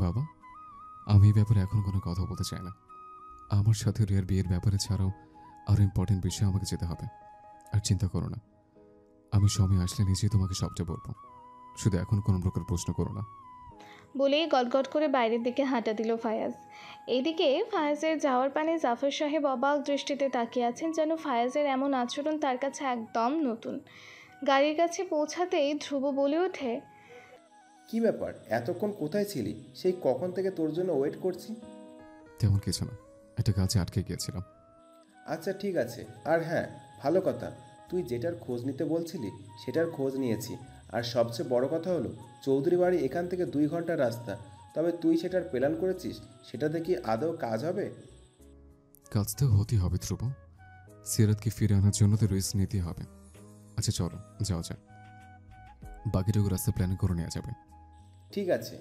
বাবা, আমি এই ব্যাপারে এখন কোনো কথা বলতে চাই না। আমার সাথে রিয়ার বিয়ের ব্যাপারে ছাড়াও আরও ইম্পর্টেন্ট বিষয়ে আমাকে যেতে হবে। আর চিন্তা করো না, আমি সময় আসলে নিজেই তোমাকে সবটা বলবো। শুধু এখন কোনো প্রকার প্রশ্ন করো না। বলেই গটগট করে বাইরের দিকে হাঁটা দিল ফায়াজ। এইদিকে ফায়াজের যাওয়ার পানে জাফর সাহেব অবাক দৃষ্টিতে তাকিয়ে আছেন, যেন ফায়াজের এমন আচরণ তার কাছে একদম নতুন। গাড়ির কাছে পৌঁছাতেই ধ্রুব বলে ওঠে, কি ব্যাপার, এতক্ষণ কোথায় ছিলি? সেই কখন থেকে তোর জন্য ওয়েট করছি। তেমন কিছু না, একটা কাজে আটকে গিয়েছিলাম। আচ্ছা ঠিক আছে। আর হ্যাঁ, ভালো কথা, তুই যেটার খোঁজ নিতে বলছিলি সেটার খোঁজ নিয়েছি। আর সবচেয়ে বড় কথা হলো, চৌধুরী বাড়ি এখান থেকে 2 ঘন্টার রাস্তা। তবে তুই সেটার প্ল্যান করেছিস, সেটাতে কি আদৌ কাজ হবে? কাজ তো হতেই হবে ধ্রুব। সিরাতকে ফিরে আনার জন্য তো রিস্ক নিতেই হবে। আচ্ছা চলো যাওয়া যাক, বাকিটুকু রাস্তা প্ল্যান করে নেওয়া যাবে। ঠিক আছে।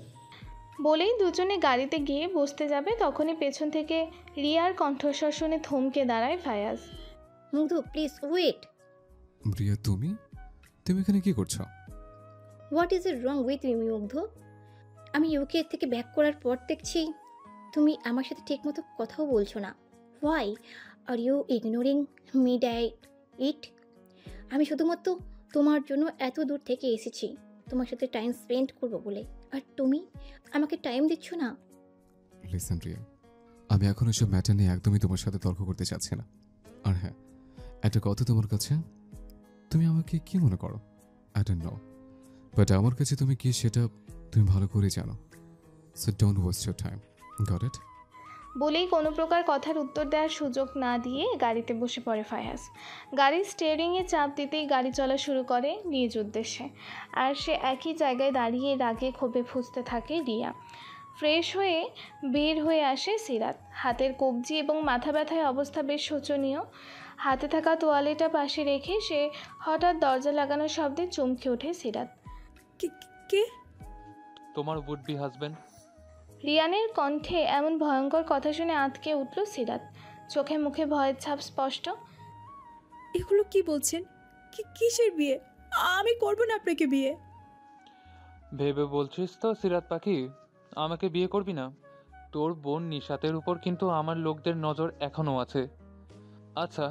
বলেই দুজনে গাড়িতে গিয়ে বসতে যাবে, তখনই পেছন থেকে রিয়ার কণ্ঠস্বর শুনে থমকে দাঁড়ায় ফায়াজ। মুগ্ধ প্লিজ ওয়েট। রিয়া, তুমি তুমি এখানে কি করছো? What is it wrong with you Mugdho? আমি ইউকে থেকে ব্যাক করার পর দেখছি তুমি আমার সাথে ঠিকমতো কথাও বলছো না। Why are you ignoring me that it? আমি শুধুমাত্র তোমার জন্য এত দূর থেকে এসেছি তোমার সাথে টাইম স্পেন্ড করবো বলে, আর তুমি আমাকে টাইম দিচ্ছ না। লিসেন রিয়া, আমি এখন এসব ম্যাটার নিয়ে একদমই তোমার সাথে তর্ক করতে চাচ্ছি না। আর হ্যাঁ, একটা কথা তোমার কাছে, তুমি আমাকে কি মনে করো আই ডোন্ট নো, বাট আমার কাছে তুমি কি সেটা তুমি ভালো করে জানো। So don't waste your time, got it? বলেই কোনো প্রকার কথার উত্তর দেওয়ার সুযোগ না দিয়ে গাড়িতে বসে পড়ে ফায়াজ। গাড়ির স্টিয়ারিংয়ে চাপ দিতেই গাড়ি চলা শুরু করে নিজ উদ্দেশ্যে। আর সে একই জায়গায় দাঁড়িয়ে রাগে ক্ষোভে ফুঁসতে থাকে রিয়া। ফ্রেশ হয়ে বের হয়ে আসে সিরাত। হাতের কবজি এবং মাথা ব্যথায় অবস্থা বেশ শোচনীয়। হাতে থাকা তোয়ালেটা পাশে রেখে সে হঠাৎ দরজা লাগানোর শব্দে চমকে ওঠে সিরাত। কে? তোমার উড বি হাজব্যান্ড। রিয়ানের কণ্ঠে এমন ভয়ঙ্কর কথা শুনে আঁতকে উঠল সিরাত। চোখে মুখে ভয়ের ছাপ স্পষ্ট। এগুলো কি বলছেন? কিসের বিয়ে? আমি করব না আপনাকে বিয়ে। ভেবে বলছিস তো সিরাত পাখি, আমাকে বিয়ে করবি না? তোর বোন নিশাতের উপর কিন্তু আমার লোকদের নজর এখনও আছে। আচ্ছা,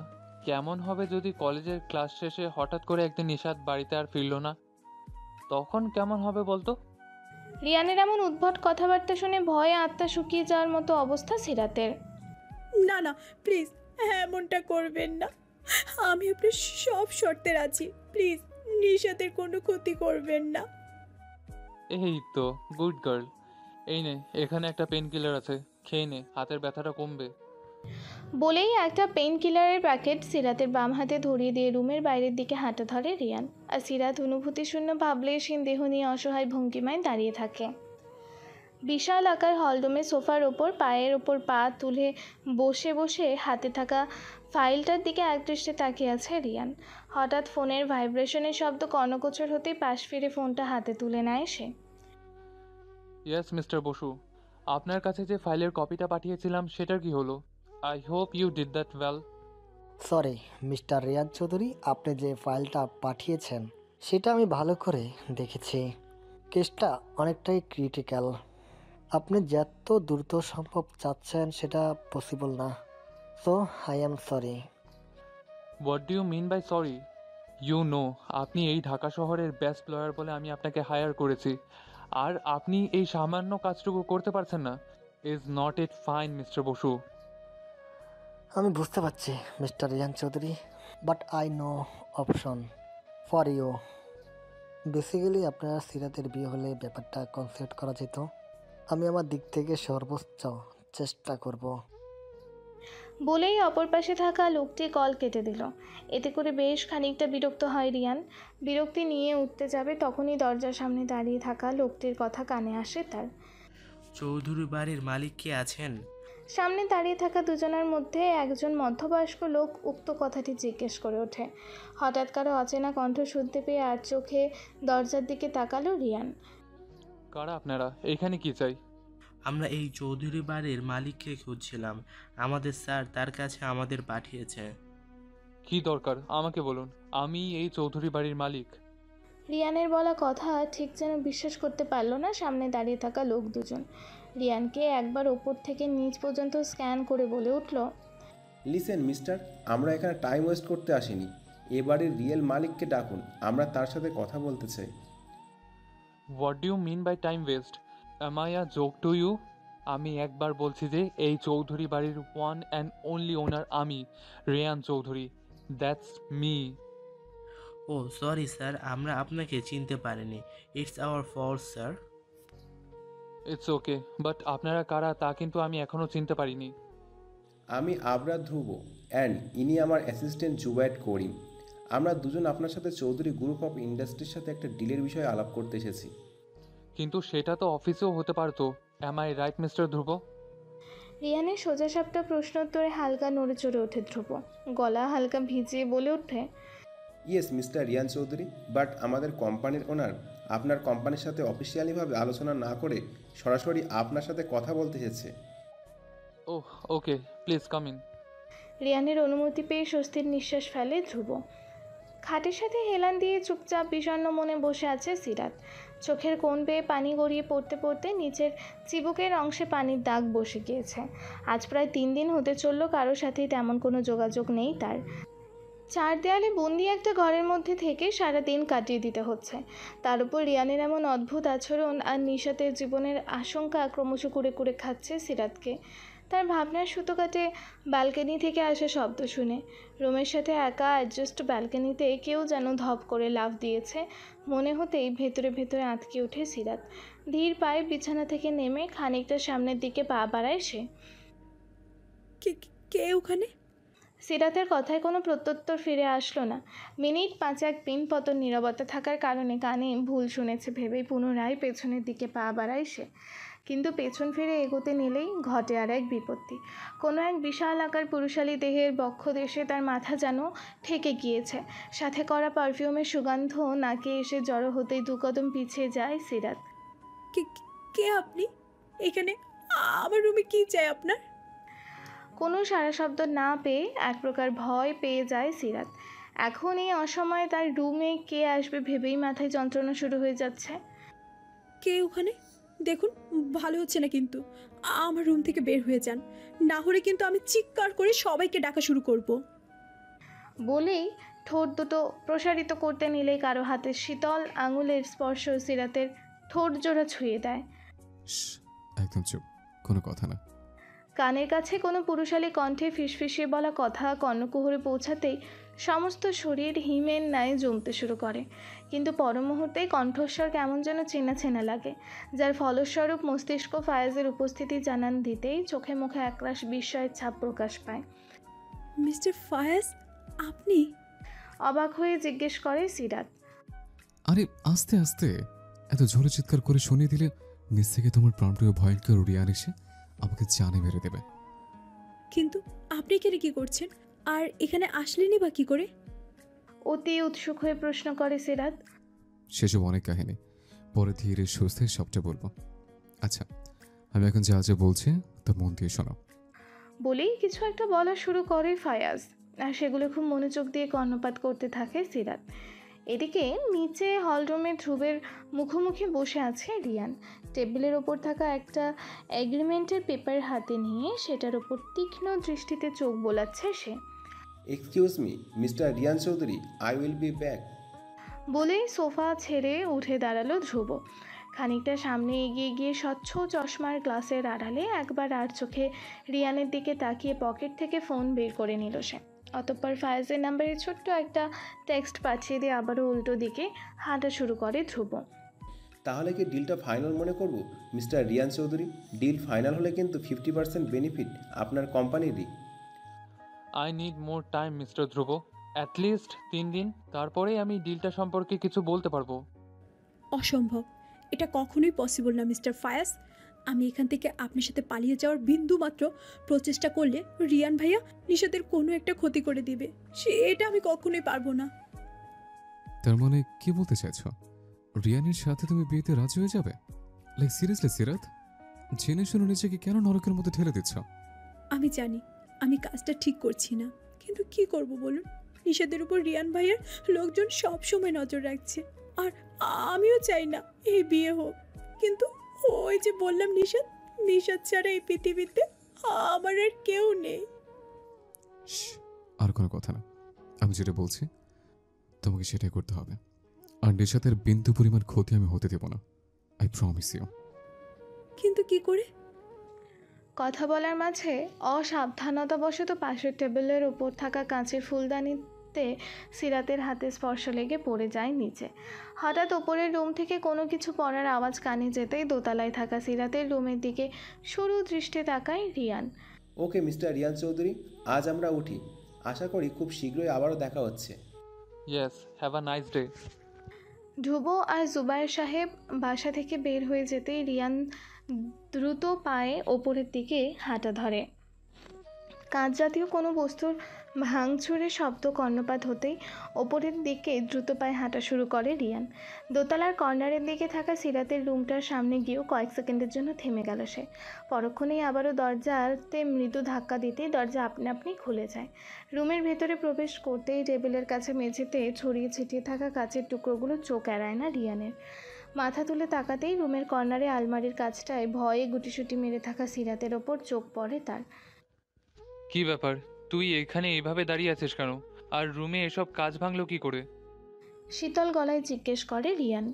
কেমন হবে যদি কলেজের ক্লাস শেষে হঠাৎ করে একদিন নিশাত বাড়িতে আর ফিরল না? তখন কেমন হবে বলতো? রিয়ানের এমন উদ্ভট কথাবার্তা শুনে ভয়ে আত্মা শুকিয়ে যাওয়ার মতো অবস্থা সিরাতের। না না, প্লিজ এমনটা করবেন না। আমি আপনার সব শর্তে রাজি। প্লিজ নিশাতের কোনো ক্ষতি করবেন না। এই তো গুড গার্ল। এই নে, এখানে একটা পেন কিলার আছে, খেয়ে নে, হাতের ব্যথাটা কমবে। বলেই একটা পেইন কিলারের প্যাকেট সিরাতের বাম হাতে ধরিয়ে দিয়ে রুমের বাইরের দিকে হাঁটা ধরে রিয়ান। আর সিরাত অনুভূতিশূন্য ভাবলেশহীন দেহ নিয়ে অসহায় ভঙ্গিমায় দাঁড়িয়ে থাকে। বিশাল আকার হলরুমে সোফার ওপর পায়ের ওপর পা তুলে বসে বসে হাতে থাকা ফাইলটার দিকে একদৃষ্টে তাকিয়ে আছে রিয়ান। হঠাৎ ফোনের ভাইব্রেশনের শব্দ কর্ণগোচর হতেই পাশ ফিরে ফোনটা হাতে তুলে নেয় সে। ইয়েস মিস্টার বসু, আপনার কাছে যে ফাইলের কপিটা পাঠিয়েছিলাম সেটার কি হলো? I hope you did that well. Sorry mister Riyaz Chowdhury, আপনি যে ফাইলটা পাঠিয়েছেন সেটা আমি ভালো করে দেখেছি। কেসটা অনেকটাই ক্রিটিক্যাল। আপনি যত দ্রুত সম্ভব চাচ্ছেন সেটা পসিবল না। So I am sorry. What do you mean by sorry? You know, আপনি এই ঢাকা শহরের বেস্ট লয়ার বলে আমি আপনাকে হায়ার করেছি, আর আপনি এই সামান্য কাজটুকু করতে পারছেন না। Is not it fine mister Basu? আমি বুঝতে পারছি mister Riyan Chowdhury, but I no option for you. Basically আপনার সিরাতের বিয়ে হলে ব্যাপারটা কনসিডার করা যেত। আমি আমার দিক থেকে সর্বোচ্চ চেষ্টা করব। বলেই অপর পাশে থাকা লোকটি কল কেটে দিল। এতে করে বেশ খানিকটা বিরক্ত হয় রিয়ান। বিরক্তি নিয়ে উঠতে যাবে তখনই দরজার সামনে দাঁড়িয়ে থাকা লোকটির কথা কানে আসে তার। চৌধুরী বাড়ির মালিক কে আছেন? সামনে দাঁড়িয়ে থাকা দুজনের মধ্যে একজন মধ্যবয়স্ক লোক উক্ত কথাটি জিজ্ঞেস করে ওঠে। হঠাৎ কারো অচেনা কণ্ঠ শুনতে পেয়ে আর চোখে দরজার দিকে তাকালো রিয়ান। কারা আপনারা? এখানে কি চাই? আমরা এই চৌধুরী বাড়ির মালিককে খুঁজছিলাম। আমাদের স্যার তার কাছে আমাদের পাঠিয়েছে। কি দরকার আমাকে বলুন, আমি এই চৌধুরী বাড়ির মালিক। রিয়ানের বলা কথা ঠিক যেন বিশ্বাস করতে পারল না সামনে দাঁড়িয়ে থাকা লোক দুজন। রিয়ানকে একবার ওপর থেকে নিচ পর্যন্ত স্ক্যান করে বলে উঠল, লিসেন মিস্টার, আমরা এখানে টাইম ওয়েস্ট করতে আসিনি। এ বাড়ির রিয়েল মালিককে ডাকুন, আমরা তার সাথে কথা বলতে চাই। What do you mean by time waste? Am I a joke to you? আমি একবার বলছি যে এই চৌধুরী বাড়ির ওয়ান অ্যান্ড অনলি ওনার আমি, Reyan Chowdhury. That's me. Oh sorry sir, আমরা আপনাকে চিনতে পারিনি। It's our fault sir. It's okay, but আপনারা কারা তা কিন্তু আমি এখনও চিনতে পারিনি। আমি আবরার ধ্রুব, অ্যান্ড ইনি আমার অ্যাসিস্ট্যান্ট জুবায়েদ করিম। আমরা দুজন আপনার সাথে চৌধুরী গ্রুপ অফ ইন্ডাস্ট্রির সাথে একটা ডিলের বিষয়ে আলাপ করতে এসেছি। কিন্তু সেটা তো অফিসেও হতে পারতো। অ্যাম আই রাইট মিস্টার ধ্রুব? রিয়ানের সোজাসাপটা প্রশ্নোত্তরে হালকা নড়ে চড়ে ওঠে ধ্রুব। গলা হালকা ভিজিয়ে বলে ওঠে, yes mister Riyan Chowdhury, but আমাদের কোম্পানির ওনার আপনার কোম্পানির সাথে অফিসিয়ালিভাবে আলোচনা না করে সরাসরি আপনার সাথে কথা বলতে এসেছে। ওহ ওকে, প্লিজ কাম ইন। রিয়ানের অনুমতি পেয়ে স্বস্তির নিঃশ্বাস ফেলে ধ্রুব। খাটের সাথে হেলান দিয়ে চুপচাপ বিষণ্ণ মনে বসে আছে সিরাত। চোখের কোণ বেয়ে পানি গড়িয়ে পড়তে পড়তে নিচের চিবুকের অংশে পানির দাগ বসে গিয়েছে। আজ প্রায় 3 দিন হতে চলল কারোর সাথেই তেমন কোনো যোগাযোগ নেই তার। 4 দেয়ালে বন্দি একটা ঘরের মধ্যে থেকে সারা দিন কাটিয়ে দিতে হচ্ছে। তার উপর রিয়ানের এমন অদ্ভুত আচরণ আর নিশাতের জীবনের আশঙ্কা ক্রমশ কুড়ে কুড়ে খাচ্ছে সিরাতকে। তার ভাবনার সুতো কাটে ব্যালকনি থেকে আসা শব্দ শুনে। রুমের সাথে একা অ্যাডজাস্ট ব্যালকনিতে কেউ যেন ধপ করে লাফ দিয়েছে মনে হতেই ভেতরে ভেতরে আঁতকে ওঠে সিরাত। ধীর পায়ে বিছানা থেকে নেমে খানিকটা সামনের দিকে পা বাড়ায় সে। কে ওখানে? সিরাতের কথায় কোনো প্রত্যুত্তর ফিরে আসলো না। মিনিট 5 পিনপতন নীরবতা থাকার কারণে কানে ভুল শুনেছে ভেবেই পুনরায় পেছনের দিকে পা বাড়ায় সে। কিন্তু পেছন ফিরে এগোতে নিলেই ঘটে আর এক বিপত্তি। কোনো এক বিশাল আকার পুরুষালী দেহের বক্ষদেশে তার মাথা যেন ঠেকে গিয়েছে। সাথে করা পারফিউমের সুগন্ধ নাকে এসে জড়ো হতেই 2 কদম পিছিয়ে যায় সিরাত। কে আপনি? এখানে আমার রুমে কি চাই আপনার? কোনো সারা শব্দ না পেয়ে এক প্রকার ভয় পেয়ে যায় সিরাত। এখন এই অসময়ে তার রুমে কে আসবে ভেবেই মাথায় যন্ত্রণা শুরু হয়ে যাচ্ছে। কে ওখানে? দেখুন, ভালো হচ্ছে না কিন্তু। আমার রুম থেকে বের হয়ে যান, না হলে কিন্তু আমি চিৎকার করে সবাইকে ডাকা শুরু করব। বলেই ঠোঁট দুটো প্রসারিত করতে নিলেই কারো হাতের শীতল আঙুলের স্পর্শ সিরাতের ঠোঁট জোড়া ছুঁয়ে দেয়। শ্, একদম চুপ, কোনো কথা না। কানের কাছে কোনো পুরুষালী কণ্ঠে ফিসফিসিয়ে বলা কথা কর্ণকুহরে পৌঁছাতেই সমস্ত শরীর হিমের ন্যায় জমতে শুরু করে। কিন্তু পর মুহূর্তেই কণ্ঠস্বর কেমন যেন চেনা চেনা লাগে, যার ফলস্বরূপ মস্তিষ্ক ফায়েজের উপস্থিতি জানান দিতেই চোখে মুখে একরাশ বিস্ময়ের ছাপ প্রকাশ পায়। মিস্টার ফায়াজ, আপনি? অবাক হয়ে জিজ্ঞেস করে সিরাত। আরে আস্তে আস্তে, এত জোরে চিৎকার করে শুনিয়ে দিলে নিচ থেকে তোমার প্রাণপ্রিয় ভয়ঙ্কর রিয়ান এসে আমাকে জানে মেরে দেবে। কিন্তু আপনি এখানে কি করছেন? আর এখানে আসলেনই বা কি করে? অতি উৎসুক হয়ে প্রশ্ন করে সিরাত। সেসব অনেক কাহিনী, পরে ধীরে সুস্থে সবটা বলবো। আচ্ছা, আমি এখন যা যা বলছি তা মন দিয়ে শোনো। বলেই কিছু একটা বলা শুরু করে ফায়াজ, আর সেগুলো খুব মনোযোগ দিয়ে কর্ণপাত করতে থাকে সিরাত। এদিকে নিচে হলরুমে ধ্রুবের মুখোমুখি বসে আছে রিয়ান। টেবিলের ওপর থাকা একটা এগ্রিমেন্টের পেপার হাতে নিয়ে সেটার ওপর তীক্ষ্ণ দৃষ্টিতে চোখ বোলাচ্ছে সে। Excuse me mister Riyan Chowdhury, I will be back. বলেই সোফা ছেড়ে উঠে দাঁড়ালো ধ্রুব। খানিকটা সামনে এগিয়ে গিয়ে স্বচ্ছ চশমার গ্লাসের আড়ালে একবার আর চোখে রিয়ানের দিকে তাকিয়ে পকেট থেকে ফোন বের করে নিল সে। অতঃপর ফায়েজের নাম্বারে ছোট্ট একটা টেক্সট পাঠিয়ে দিয়ে আবারও উল্টো দিকে হাঁটা শুরু করে ধ্রুব। তাহলে কি ডিলটা ফাইনাল মনে করব mister Riyan Chowdhury? Deal final হলে কিন্তু 50% বেনিফিট আপনার কোম্পানিরই। I need more time mister Dhruv, at least 3 দিন, তারপরেই আমি ডিলটা সম্পর্কে কিছু বলতে পারবো। অসম্ভব, এটা কখনোই পসিবল না মিস্টার ফায়াজ। আমি এখান থেকে আপনার সাথে পালিয়ে যাওয়ার বিন্দু মাত্র প্রচেষ্টা করলে রিয়ান ভাইয়া নিশাতের কোনো একটা ক্ষতি করে দিবে। এটা আমি কখনোই পারবো না। তার মানে কি বলতে চাইছো? রিয়ানের সাথে তুমি বিয়েতে রাজি হয়ে যাবে? লাইক সিরিয়াসলি সিরাত, জেনে শুনে নিজেকে কেন নরকের মধ্যে ঠেলে দিচ্ছ? আমি জানি আমি কাজটা ঠিক করছি না, কিন্তু কি করব বলুন? নিশাতের উপর রিয়ান ভাইয়ের লোকজন সব সময় নজর রাখছে। আর আমিও চাই না এই বিয়ে হোক, কিন্তু ওই যে বললাম নিশাদ, নিশাদ ছাড়া এই পৃথিবীতে আমার আর কেউ নেই। শ্, আর কোনো কথা না, আমি যেটা বলছি তোমাকে সেটাই করতে হবে। আর নিশাতের বিন্দু পরিমাণ ক্ষতি আমি হতে দেব না, আই প্রমিস ইউ। কিন্তু কি করে? কথা বলার মাঝে অসাবধানতাবশত পাশের টেবিলের উপর থাকা কাঁচের ফুলদানিতে সিরাতের হাতে স্পর্শ লেগে পড়ে যায় নিচে। হঠাৎ ওপরের রুম থেকে কোনো কিছু পড়ার আওয়াজ কানে যেতেই দোতলায় থাকা সিরাতের রুমের দিকে সরু দৃষ্টে তাকায় রিয়ান। ওকে মিস্টার রিয়ান চৌধুরী, আজ আমরা উঠি। আশা করি খুব শীঘ্রই আবারও দেখা হচ্ছে। Yes, have a nice day. Dhruv আর জুবায়ের সাহেব বাসা থেকে বের হয়ে যেতেই রিয়ান দ্রুত পায়ে ওপরের দিকে হাঁটা ধরে। কাঁচ জাতীয় কোনো বস্তুর ভাঙচুরের শব্দ কর্ণপাত হতেই ওপরের দিকে দ্রুত পায়ে হাঁটা শুরু করে রিয়ান। দোতলার কর্নারের দিকে থাকা সিরাতের রুমটার সামনে গিয়েও কয়েক সেকেন্ডের জন্য থেমে গেল সে। পরক্ষণেই আবারও দরজাতে মৃদু ধাক্কা দিতেই দরজা আপনা আপনি খুলে যায়। রুমের ভেতরে প্রবেশ করতেই টেবিলের কাছে মেঝেতে ছড়িয়ে ছিটিয়ে থাকা কাচের টুকরোগুলো চোখ এড়ায় না রিয়ানের। মাথা তুলে তাকাতেই রুমের কর্নারে আলমারির কাছটায় ভয়ে গুটিসুটি মেরে থাকা সিরাতের ওপর চোখ পড়ে তার। কি ব্যাপার, তুই এখানে এইভাবে দাঁড়িয়ে আছিস কেন? আর রুমে এসব কাজ ভাঙলো কি করে? শীতল গলায় জিজ্ঞেস করে রিয়ান।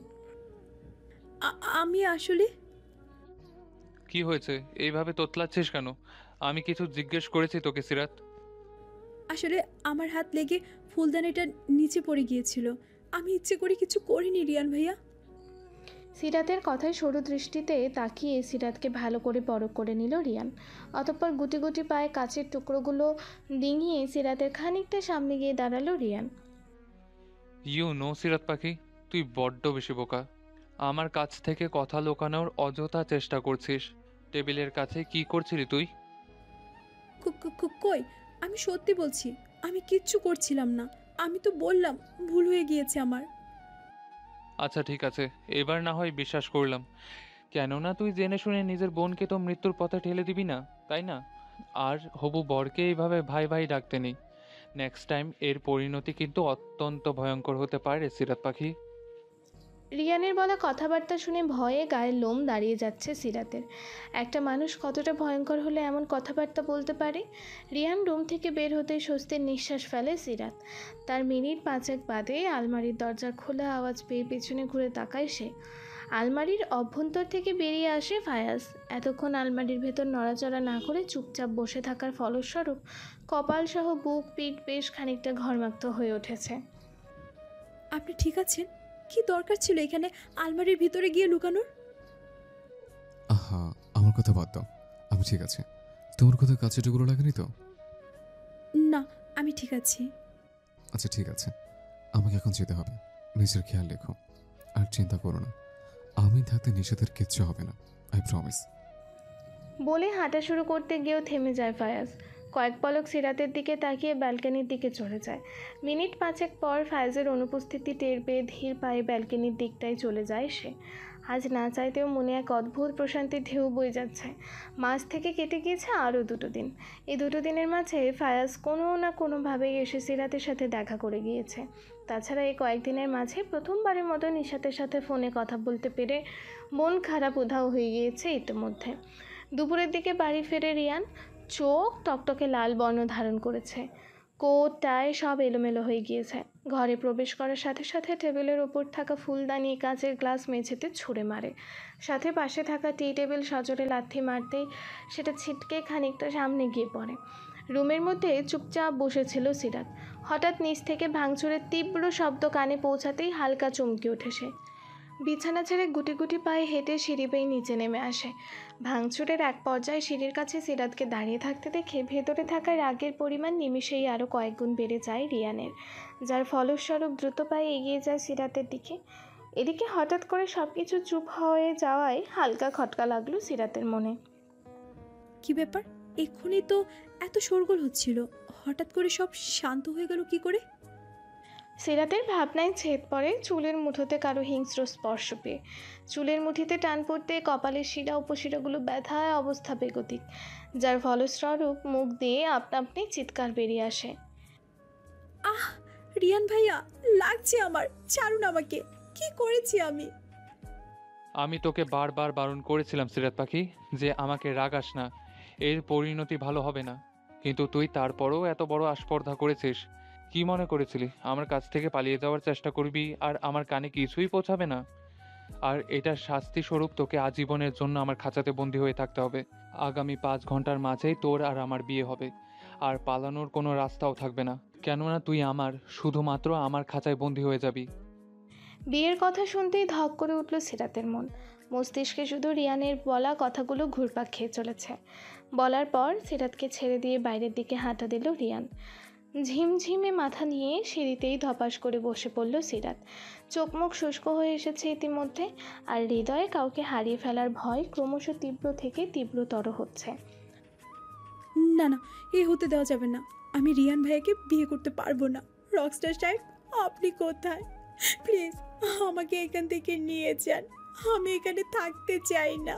আমি আসলে কি হয়েছে, এইভাবে তোতলাচ্ছিস কেন? আমি কিছু জিজ্ঞেস করেছি তোকে সিরাত? আসলে আমার হাত লেগে ফুলদানিটা নিচে পড়ে গিয়েছিল। আমি ইচ্ছে করে কিছু করিনি রিয়ান ভাইয়া। সিরাতের কথায় সরু দৃষ্টিতে তাকিয়ে সিরাতকে ভালো করে পরখ করে নিল রিয়ান। অতঃপর গুটি গুটি পায়ে কাচের টুকরোগুলো ডিঙিয়ে সিরাতের খানিকটা সামনে গিয়ে দাঁড়ালো রিয়ান। ইউ নো সিরাত পাখি, তুই বড্ড বেশি বোকা। আমার কাছ থেকে কথা লুকানোর অযথা চেষ্টা করছিস। টেবিলের কাছে কি করছিলি তুই? কই, আমি সত্যি বলছি, আমি কিচ্ছু করছিলাম না। আমি তো বললাম ভুল হয়ে গিয়েছে আমার। আচ্ছা ঠিক আছে, এবার না হয় বিশ্বাস করলাম। কেননা তুই জেনে শুনে নিজের বোনকে তো মৃত্যুর পথে ঠেলে দিবি না, তাই না? আর হবু বরকে এইভাবে ভাই ভাই ডাকতে নেই। নেক্সট টাইম এর পরিণতি কিন্তু অত্যন্ত ভয়ঙ্কর হতে পারে সিরাত পাখি। রিয়ানের বলা কথাবার্তা শুনে ভয়ে গায়ের লোম দাঁড়িয়ে যাচ্ছে সিরাতের। একটা মানুষ কতটা ভয়ঙ্কর হলে এমন কথাবার্তা বলতে পারে? রিয়ান রুম থেকে বের হতেই স্বস্তির নিঃশ্বাস ফেলে সিরাত। তার মিনিট পাঁচেক বাদে আলমারির দরজার খোলা আওয়াজ পেয়ে পেছনে ঘুরে তাকায় সে। আলমারির অভ্যন্তর থেকে বেরিয়ে আসে ফায়াজ। এতক্ষণ আলমারির ভেতর নড়াচড়া না করে চুপচাপ বসে থাকার ফলস্বরূপ কপালসহ বুক পিঠ বেশ খানিকটা ঘর্মাক্ত হয়ে উঠেছে। আপনি ঠিক আছেন? কি দরকার ছিল এখানে আলমারির ভিতরে গিয়ে লুকানোর? আহা, আমার কথা বাদ দাও, আমি ঠিক আছে। তোমার কথা কাছে টুকরো লাগেনি তো? না, আমি ঠিক আছি। আচ্ছা ঠিক আছে, আমাকে এখন যেতে হবে। নিজের খেয়াল রেখো, আর চিন্তা করো না, আমি থাকতে নিষেধের কিচ্ছু হবে না, আই প্রমিস। বলে হাঁটা শুরু করতে গিয়েও থেমে যায় ফায়াজ। কয়েক পলক সিরাতের দিকে তাকিয়ে ব্যালকনির দিকে চলে যায়। মিনিট পাঁচেক পর ফায়াজের অনুপস্থিতি টের পেয়ে ধীর পায়ে ব্যালকনির দিকটায় চলে যায় সে। আজ না চাইতেও মনে এক অদ্ভুত প্রশান্তির ঢেউ বয়ে যাচ্ছে। মাঝ থেকে কেটে গিয়েছে আরও 2 দিন। এই 2 দিনের মাঝে ফায়াজ কোনো না কোনোভাবেই এসে সিরাতের সাথে দেখা করে গিয়েছে। তাছাড়া এই কয়েকদিনের মাঝে প্রথমবারের মতো নিশাতের সাথে ফোনে কথা বলতে পেরে মন খারাপ উধাও হয়ে গিয়েছে ইতিমধ্যে। দুপুরের দিকে বাড়ি ফেরে রিয়ান। চোখ টকটকে লাল বর্ণ ধারণ করেছে, কোট টাই সব এলোমেলো হয়ে গিয়েছে। ঘরে প্রবেশ করার সাথে সাথে টেবিলের ওপর থাকা ফুলদানি কাচের গ্লাস মেঝেতে ছুঁড়ে মারে। সাথে পাশে থাকা টি টেবিল সজোরে লাথি মারতেই সেটা ছিটকে খানিকটা সামনে গিয়ে পড়ে। রুমের মধ্যে চুপচাপ বসেছিল সিরাত। হঠাৎ নিচ থেকে ভাঙচুরের তীব্র শব্দ কানে পৌঁছাতেই হালকা চমকে ওঠে সে। বিছানা ছেড়ে গুটি গুটি পায়ে হেঁটে সিঁড়ি বেয়ে নিচে নেমে আসে। ভাঙচুরের এক পর্যায়ে সিঁড়ির কাছে সিরাতকে দাঁড়িয়ে থাকতে দেখে ভেতরে থাকা রাগের পরিমাণ নিমিষেই আরও কয়েক গুণ বেড়ে যায় রিয়ানের, যার ফলস্বরূপ দ্রুত পায়ে এগিয়ে যায় সিরাতের দিকে। এদিকে হঠাৎ করে সব কিছু চুপ হয়ে যাওয়ায় হালকা খটকা লাগলো সিরাতের মনে। কি ব্যাপার, এক্ষুনি তো এত শোরগোল হচ্ছিল, হঠাৎ করে সব শান্ত হয়ে গেল কি করে? সিরাতের ভাবনায় ছেদ পড়ে চুলের মুঠোতে কারো হিংস্র স্পর্শ পেয়ে। চুলের মুঠিতে টান পড়তে কপালের শিরা উপশিরাগুলো ব্যথায় অবস্থা বেগতিক, যার ফলস্বরূপ মুখ দিয়ে আপনা আপনি চিৎকার বেরিয়ে আসে। আহ রিয়ান ভাইয়া, লাগছে আমার, ছাড়ুন আমাকে। কি করেছি আমি? আমি তোকে বারবার বারণ করেছিলাম সিরাত পাখি যে আমাকে রাগাস না, এর পরিণতি ভালো হবে না। কিন্তু তুই তারপরও এত বড় আস্পর্ধা করেছিস। কি মনে করেছিলি আমার কাছ থেকে পালিয়ে যাওয়ার চেষ্টা করবি আর আমার কানে কিছুই পৌঁছাবে না? আর এটার শাস্তি স্বরূপ তোকে আজীবনের জন্য আমার খাঁচাতে বন্দি হয়ে থাকতে হবে। আগামী 5 ঘন্টার মাঝেই তোর আর আমার বিয়ে হবে, আর পালানোর কোনো রাস্তাও থাকবে না, কেননা তুই আমার, শুধুমাত্র আমার খাঁচায় বন্দি হয়ে যাবি। বিয়ের কথা শুনতেই ধক করে উঠল সিরাতের মন। মস্তিষ্কে শুধু রিয়ানের বলা কথাগুলো ঘুরপাক খেয়ে চলেছে। বলার পর সিরাতকে ছেড়ে দিয়ে বাইরের দিকে হাঁটা দিল রিয়ান। ঝিমঝিমে মাথা নিয়ে সিঁড়িতেই ধপাস করে বসে পড়ল সিরাত। চোখ মুখ শুষ্ক হয়ে এসেছে ইতিমধ্যে, আর হৃদয়ে কাউকে হারিয়ে ফেলার ভয় ক্রমশ তীব্র থেকে তীব্রতর হচ্ছে। না না, এ হতে দেওয়া যাবে না। আমি রিয়ান ভাইয়াকে বিয়ে করতে পারবো না। রকস্টার সাহেব, আপনি কোথায়? প্লিজ আমাকে এখান থেকে নিয়ে যান, আমি এখানে থাকতে চাই না।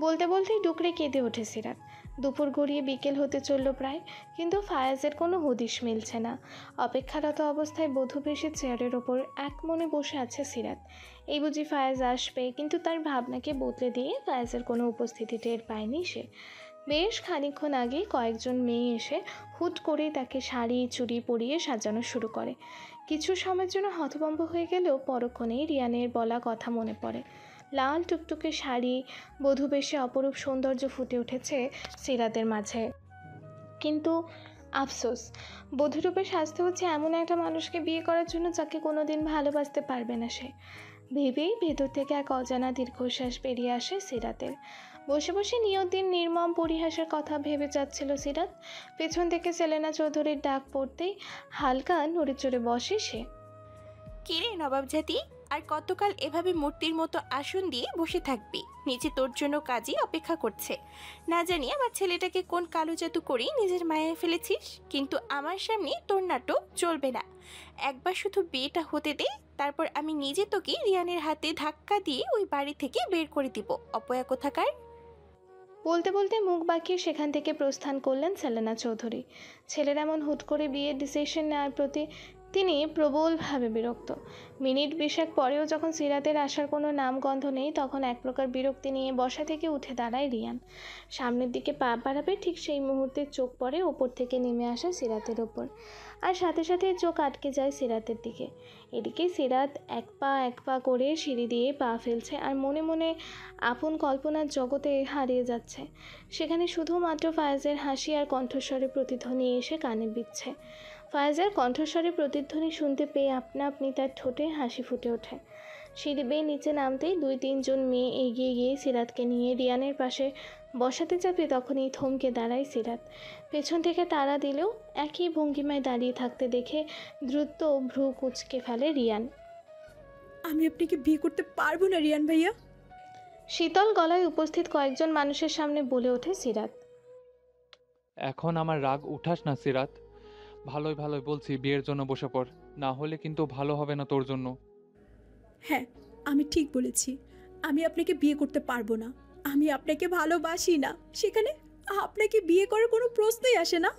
বলতে বলতেই ডুকরে কেঁদে ওঠে সিরাত। দুপুর গড়িয়ে বিকেল হতে চলল প্রায়, কিন্তু ফায়াজের কোনো হদিশ মিলছে না। অপেক্ষারত অবস্থায় বধূবেশে চেয়ারের ওপর এক মনে বসে আছে সিরাত। এই বুঝি ফায়াজ আসবে, কিন্তু তার ভাবনাকে বদলে দিয়ে ফায়াজের কোনো উপস্থিতি টের পায়নি সে। বেশ খানিকক্ষণ আগে কয়েকজন মেয়ে এসে হুট করেই তাকে শাড়ি চুড়ি পরিয়ে সাজানো শুরু করে। কিছু সময়ের জন্য হতভম্ব হয়ে গেলেও পরক্ষণেই রিয়ানের বলা কথা মনে পড়ে। লাল টুকটুকে শাড়ি, বধূবেশে অপরূপ সৌন্দর্য ফুটে উঠেছে সিরাতের মাঝে। কিন্তু আফসোস, বধূরূপে সাজতে হচ্ছে এমন একটা মানুষকে বিয়ে করার জন্য যাকে কোনোদিন ভালোবাসতে পারবে না সে। ভেবেই ভেতর থেকে এক অজানা দীর্ঘশ্বাস বেরিয়ে আসে সিরাতের। বসে বসে নিয়তির নির্মম পরিহাসের কথা ভেবে যাচ্ছিল সিরাত। পেছন থেকে সেলেনা চৌধুরীর ডাক পড়তেই হালকা নড়ে চড়ে বসে সে। কিরে নবাব জাতি, আর কতকাল এভাবে মূর্তির মতো আসন দিয়ে বসে থাকবি? নিচে তোর জন্য কাজী অপেক্ষা করছে। না জানি আমার ছেলেটাকে কোন কালো জাদু করে নিজের মায়ায় ফেলেছিস, কিন্তু আমার সামনে তোর নাটক চলবে না। একবার শুধু বিয়েটা হতে দে, তারপর আমি নিজে তোকে রিয়ানের হাতে ধাক্কা দিয়ে ওই বাড়ি থেকে বের করে দিব, অপয়া কোথাকার। বলতে বলতে মুখ বাঁকিয়ে সেখান থেকে প্রস্থান করলেন সেলেনা চৌধুরী। ছেলের এমন হুট করে বিয়ের ডিসিশন নেওয়ার প্রতি তিনি প্রবলভাবে বিরক্ত। মিনিট 20 পরেও যখন সিরাতের আসার কোনো নামগন্ধ নেই, তখন এক প্রকার বিরক্তি নিয়ে বসা থেকে উঠে দাঁড়ায় রিয়ান। সামনের দিকে পা বাড়াবে, ঠিক সেই মুহূর্তে চোখ পড়ে ওপর থেকে নেমে আসা সিরাতের ওপর, আর সাথে সাথে চোখ আটকে যায় সিরাতের দিকে। এদিকে সিরাত এক পা করে সিঁড়ি দিয়ে পা ফেলছে, আর মনে মনে আপন কল্পনার জগতে হারিয়ে যাচ্ছে। সেখানে শুধুমাত্র ফায়েজের হাসি আর কণ্ঠস্বরে প্রতিধ্বনি এসে কানে বিচ্ছে। ফায়েজের কণ্ঠস্বরে প্রতিধ্বনি শুনতে পেয়ে আপনা আপনি তার ঠোঁটে হাসি ফুটে ওঠে। সিঁড়ি বেয়ে নিচে নামতেই 2-3 জন মেয়ে এগিয়ে গিয়ে সিরাতকে নিয়ে রিয়ানের পাশে বসাতে যাবে, তখনই থমকে দাঁড়ায় সিরাত। পেছন থেকে তাড়া দিলেও একই ভঙ্গিমায় দাঁড়িয়ে থাকতে দেখে দ্রুত ভ্রু কুঁচকে ফেলে রিয়ান। আমি আপনাকে বিয়ে করতে পারবো না রিয়ান ভাইয়া। শীতল গলায় উপস্থিত কয়েকজন মানুষের সামনে বলে ওঠে সিরাত। এখন আমার রাগ উঠাস না সিরাত, ভালোই ভালোই বলছি বিয়ের জন্য বসে পড়, না হলে কিন্তু ভালো হবে না তোর জন্য। হ্যাঁ, আমি ঠিক বলেছি। আমি আপনাকে বিয়ে করতে পারবো না। আমি আপনাকে ভালোবাসি না, সেখানে আপনাকে বিয়ে করার কোনো প্রশ্নই আসে না।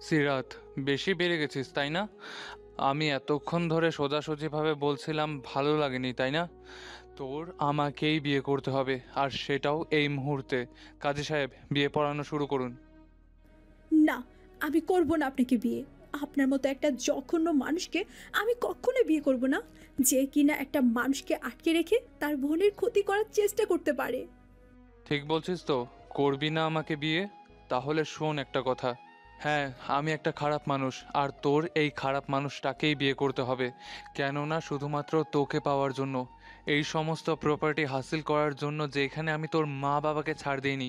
সিরাত, বেশি বেড়ে গেছিস তাই না? আমি এতক্ষণ ধরে সোজাসুজিভাবে বলছিলাম ভালো লাগেনি তাই না? তোর আমাকেই বিয়ে করতে হবে, আর সেটাও এই মুহূর্তে। কাজী সাহেব, বিয়ে পড়ানো শুরু করুন। না, আমি করব না আপনাকে বিয়ে। আপনার মতো একটা জঘন্য মানুষকে আমি কখনো বিয়ে করব না, যে কিনা একটা মানুষকে আটকে রেখে তার বোনের ক্ষতি করার চেষ্টা করতে পারে। ঠিক বলছিস তো? করবি না আমাকে বিয়ে? তাহলে শোন একটা কথা। হ্যাঁ, আমি একটা খারাপ মানুষ, আর তোর এই খারাপ মানুষটাকেই বিয়ে করতে হবে। কেননা শুধুমাত্র তোকে পাওয়ার জন্য, এই সমস্ত প্রপার্টি হাসিল করার জন্য যেখানে আমি তোর মা বাবাকে ছাড় দিইনি,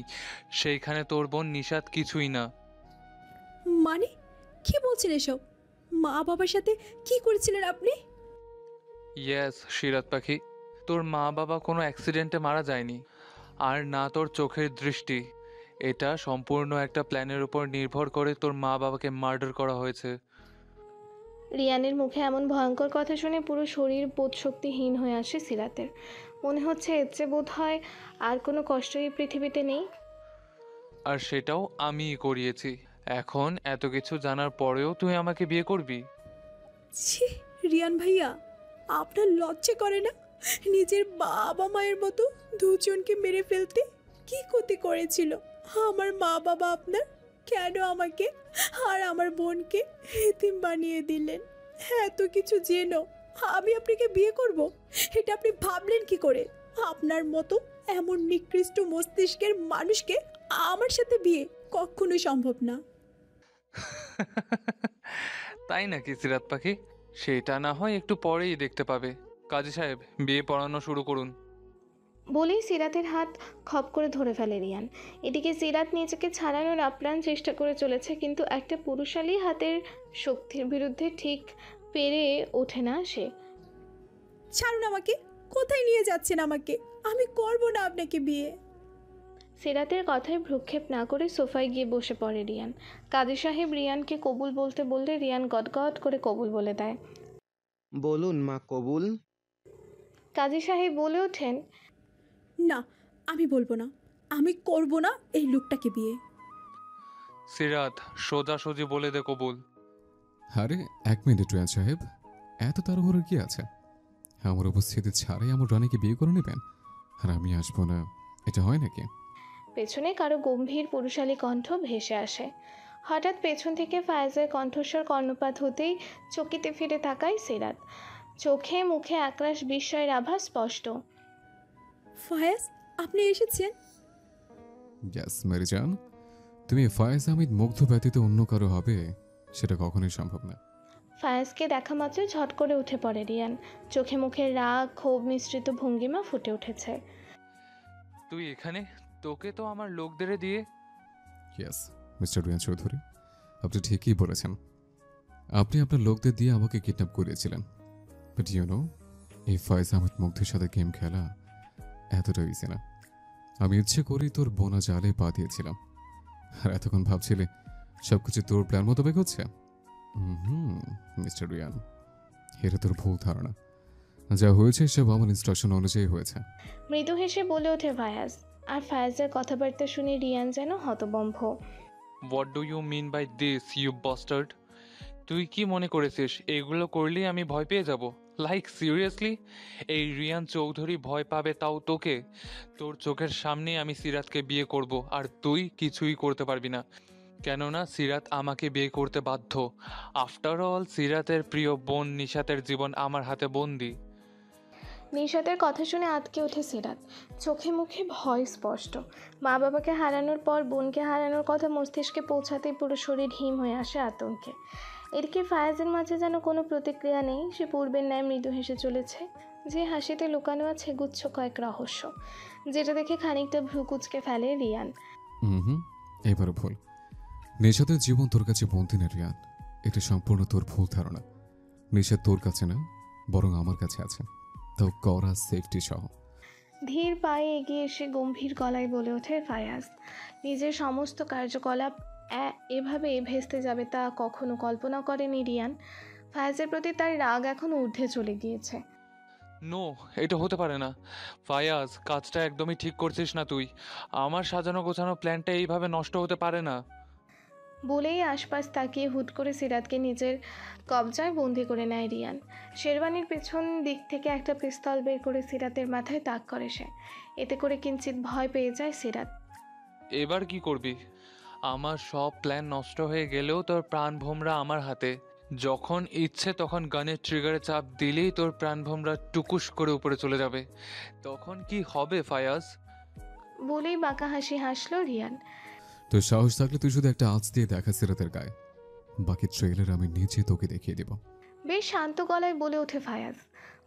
সেইখানে তোর বোন নিশাত কিছুই না। মানে কি বলছেন এসব? মা বাবার সাথে কি করেছিলেন আপনি? ইয়েস সিরাত পাখি, তোর মা বাবা কোনো অ্যাক্সিডেন্টে মারা যায়নি, আর না তোর চোখের দৃষ্টি। এটা সম্পূর্ণ একটা প্ল্যানের উপর নির্ভর করে তোর মা বাবাকে মার্ডার করা হয়েছে। রিয়ানের মুখে এমন ভয়ঙ্কর কথা শুনে পুরো শরীর বোধশক্তিহীন হয়ে আসে সিরাতের। মনে হচ্ছে এর চেয়ে বোধ হয় আর কোনো কষ্টই পৃথিবীতে নেই। আর সেটাও আমিই করিয়েছি। এখন এত কিছু জানার পরেও তুই আমাকে বিয়ে করবি? ছি রিয়ান ভাইয়া, আপনার লজ্জা করে না নিজের বাবা মায়ের মতো দুজনকে মেরে ফেলতে? কি ক্ষতি করেছিল আমার মা বাবা আপনার? কেন আমাকে আর আমার বোনকে এতিম বানিয়ে দিলেন? এত কিছু জেনো আমি আপনাকে বিয়ে করব, এটা আপনি ভাবলেন কি করে? আপনার মতো এমন নিকৃষ্ট মস্তিষ্কের মানুষকে আমার সাথে বিয়ে কখনোই সম্ভব না। তাই নাকি সিরাত পাখি? সেটা না হয় একটু পরেই দেখতে পাবে। কাজী সাহেব, বিয়ে পড়ানো শুরু করুন। বলেই সিরাতের হাত খপ করে ধরে ফেলে রিয়ান। এদিকে সিরাত নিজেকে ছাড়ানোর আপ্রাণ চেষ্টা করে চলেছে, কিন্তু একটা পুরুষালী হাতের শক্তির বিরুদ্ধে ঠিক পেরে ওঠে না সে। ছাড়ুন আমাকে, কোথায় নিয়ে যাচ্ছেন আমাকে? আমি করব না আপনাকে বিয়ে। সিরাতের কথায় ভ্রুক্ষেপ না করে সোফায় গিয়ে বসে পড়ে রিয়ান। কাজী সাহেব রিয়ানকে কবুল বলতে বললে রিয়ান গদগদ করে কবুল বলে দেয়। বলুন মা, কবুল। কাজী সাহেব বলে ওঠেন, না, আমি বলবো না, আমি করব না এই লোকটাকে বিয়ে। সিরাত, সোজাসুজি বলে দে কবুল। আরে 1 মিনিট রিয়ান সাহেব, এত তাড়াহুড়োর কি আছে? আমার উপস্থিতি ছাড়াই আমার রানীকে বিয়ে করে নেবেন আর আমি আসবো না, এটা হয় নাকি? পেছনে কারো গম্ভীর পুরুষালী কণ্ঠ ভেসে আসে। হঠাৎ পেছন থেকে ফায়েজের কণ্ঠস্বর কর্ণপাত হতেই চকিতে ফিরে তাকায় সিরাত। চোখে মুখে একরাশ বিস্ময়ের আভাস স্পষ্ট। ফায়াজ, আপনি এসেছেন? ইয়াস মেরি জান, তুমি ফায়েজ আহমেদ মুগ্ধ ব্যতীত অন্য কারো হবে সেটা কখনোই সম্ভব না। ফায়েজকে দেখা মাত্র ঝট করে উঠে পড়ে রিয়ান। চোখে মুখে রাগ ক্ষোভ মিশ্রিত ভঙ্গিমা ফুটে উঠেছে। তুই এখানে? তোকে তো আমার লোকদের দিয়ে। ইয়েস মিস্টার রিয়ান চৌধুরী, আপনি ঠিকই বলেছেন। আপনি আপনার লোকদের দিয়ে আমাকে কিডন্যাপ করিয়েছিলেন। বাট ইউ নো, এই ফায়েজ আহমেদ মুগ্ধের সাথে গেম খেলা এতটা ইজি না। আমি ইচ্ছে করেই তোর বোনা জালে পা দিয়েছিলাম, আর এতক্ষণ ভাবছিলে সবকিছু তোর প্ল্যান মতো বেগোচ্ছে। মিস্টার রিয়ান, এটা তোর ভুল ধারণা। যা হয়েছে সব আমার ইনস্ট্রাকশন অনুযায়ী হয়েছে। মৃদু হেসে বলে ওঠে ফায়াজ। আর ফায়াজের কথাবার্তা শুনে রিয়ান যেন হতবম্ব। What do you mean by this, you bastard? তুই কি মনে করেছিস এগুলো করলেই আমি ভয় পেয়ে যাব? Like seriously? এই রিয়ান চৌধুরী ভয় পাবে তাও তোকে? তোর চোখের সামনে আমি সিরাতকে বিয়ে করব, আর তুই কিছুই করতে পারবি না, কেননা সিরাত আমাকে বিয়ে করতে বাধ্য। আফটার অল সিরাতের প্রিয় বোন নিশাতের জীবন আমার হাতে বন্দি। নিশাতের কথা শুনে আঁতকে ওঠে সিরাত। চোখে মুখে ভয় স্পষ্ট। মা বাবাকে হারানোর পর বোনকে হারানোর কথা মস্তিষ্কে পৌঁছাতেই পুরো শরীর হিম হয়ে আসে আতঙ্কে। এদিকে ফায়াজের মাঝে যেন কোনো প্রতিক্রিয়া নেই। সে পূর্বের ন্যায় মৃদু হেসে চলেছে, যে হাসিতে লুকানো আছে গুচ্ছ কয়েক রহস্য, যেটা দেখে খানিকটা ভ্রু কুচকে ফেলে রিয়ান। এবারও ভুল। নিশাতের জীবন তোর কাছে বন্দি না রিয়ান, এটা সম্পূর্ণ তোর ভুল ধারণা। নিশাত তোর কাছে না, বরং আমার কাছে আছে, তাও করা সেফটি সহ। ধীর পায়ে এগিয়ে এসে গম্ভীর গলায় বলে ওঠে ফায়াজ। নিজের সমস্ত কার্যকলাপ এভাবে ভেস্তে যাবে তা কখনো কল্পনা করেনি রিয়ান। ফায়াজের প্রতি তার রাগ এখন ঊর্ধ্বে চলে গিয়েছে। নো, এটা হতে পারে না। ফায়াজ, কাজটা একদমই ঠিক করছিস না তুই। আমার সাজানো গোছানো প্ল্যানটা এইভাবে নষ্ট হতে পারে না। বলেই আশপাশ তাকিয়ে হুট করে সিরাতকে নিজের কবজায় বন্দি করে নেয় রিয়ান। শেরওয়ানির পেছন দিক থেকে একটা পিস্তল বের করে সিরাতের মাথায় তাক করে সে। এতে করে কিঞ্চিত ভয় পেয়ে যায় সিরাত। এবার কি করবি? আমার সব প্ল্যান নষ্ট হয়ে গেলেও তোর প্রাণভোমরা আমার হাতে। যখন ইচ্ছে তখন গানের ট্রিগারে চাপ দিলেই তোর প্রাণভোমরা টুকুস করে উপরে চলে যাবে। তখন কি হবে ফায়াজ? বলেই বাঁকা হাসি হাসলো রিয়ান। তোর সাহস থাকলে তুই শুধু একটা আঁচ দিয়ে দেখা সিরাতের গায়ে, বাকি ট্রেলার আমি নিজে তোকে দেখিয়ে দেব। বেশ শান্ত গলায় বলে ওঠে ফায়াজ।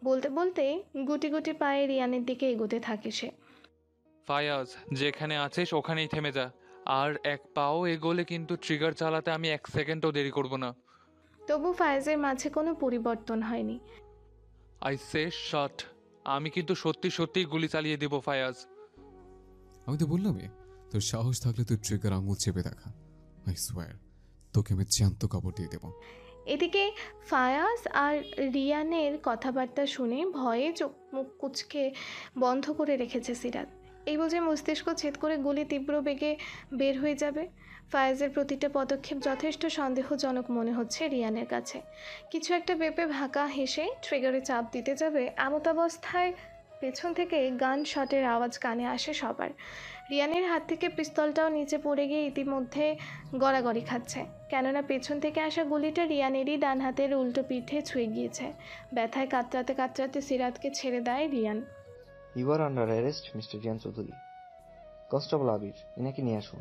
বলতে বলতে গুটি গুটি পায়ে রিয়ানের দিকে এগোতে থাকে সে। ফায়াজ, যেখানে আছিস ওখানেই থেমে যা। আর এক পাও এগোলে কিন্তু ট্রিগার চালাতে আমি 1 সেকেন্ডও দেরি করব না। তবু ফায়াজের মাঝে কোনো পরিবর্তন হয়নি। I say shot. আমি কিন্তু সত্যি সত্যি গুলি চালিয়ে দেব ফায়াজ। আমি তো বললামই, তোর সাহস থাকলে তুই ট্রিগার আঙুল চেপে দেখা। আই সোয়ার, তোকে আমি জ্যান্ত কবর দিয়ে দেব। এদিকে ফায়াজ আর রিয়ানের কথাবার্তা শুনে ভয়ে চোখ মুখ কুচকে বন্ধ করে রেখেছে সিরাত। এই বুঝে মস্তিষ্ক ছেদ করে গুলি তীব্র বেগে বের হয়ে যাবে। ফায়েজের প্রতিটা পদক্ষেপ যথেষ্ট সন্দেহজনক মনে হচ্ছে রিয়ানের কাছে। কিছু একটা ভেবে ভাঁকা হেসে ট্রিগারে চাপ দিতে যাবে, এমতাবস্থায় পেছন থেকে গান শটের আওয়াজ কানে আসে সবার। রিয়ানের হাত থেকে পিস্তলটাও নিচে পড়ে গিয়ে ইতিমধ্যে গড়াগড়ি খাচ্ছে, কেননা পেছন থেকে আসা গুলিটা রিয়ানেরই ডান হাতের উল্টো পিঠে ছুঁয়ে গিয়েছে। ব্যথায় কাতরাতে কাতরাতে সিরাতকে ছেড়ে দেয় Riyan. You are under arrest mister Riyan Chowdhury. Constable Abir, এনাকে নিয়ে আসুন।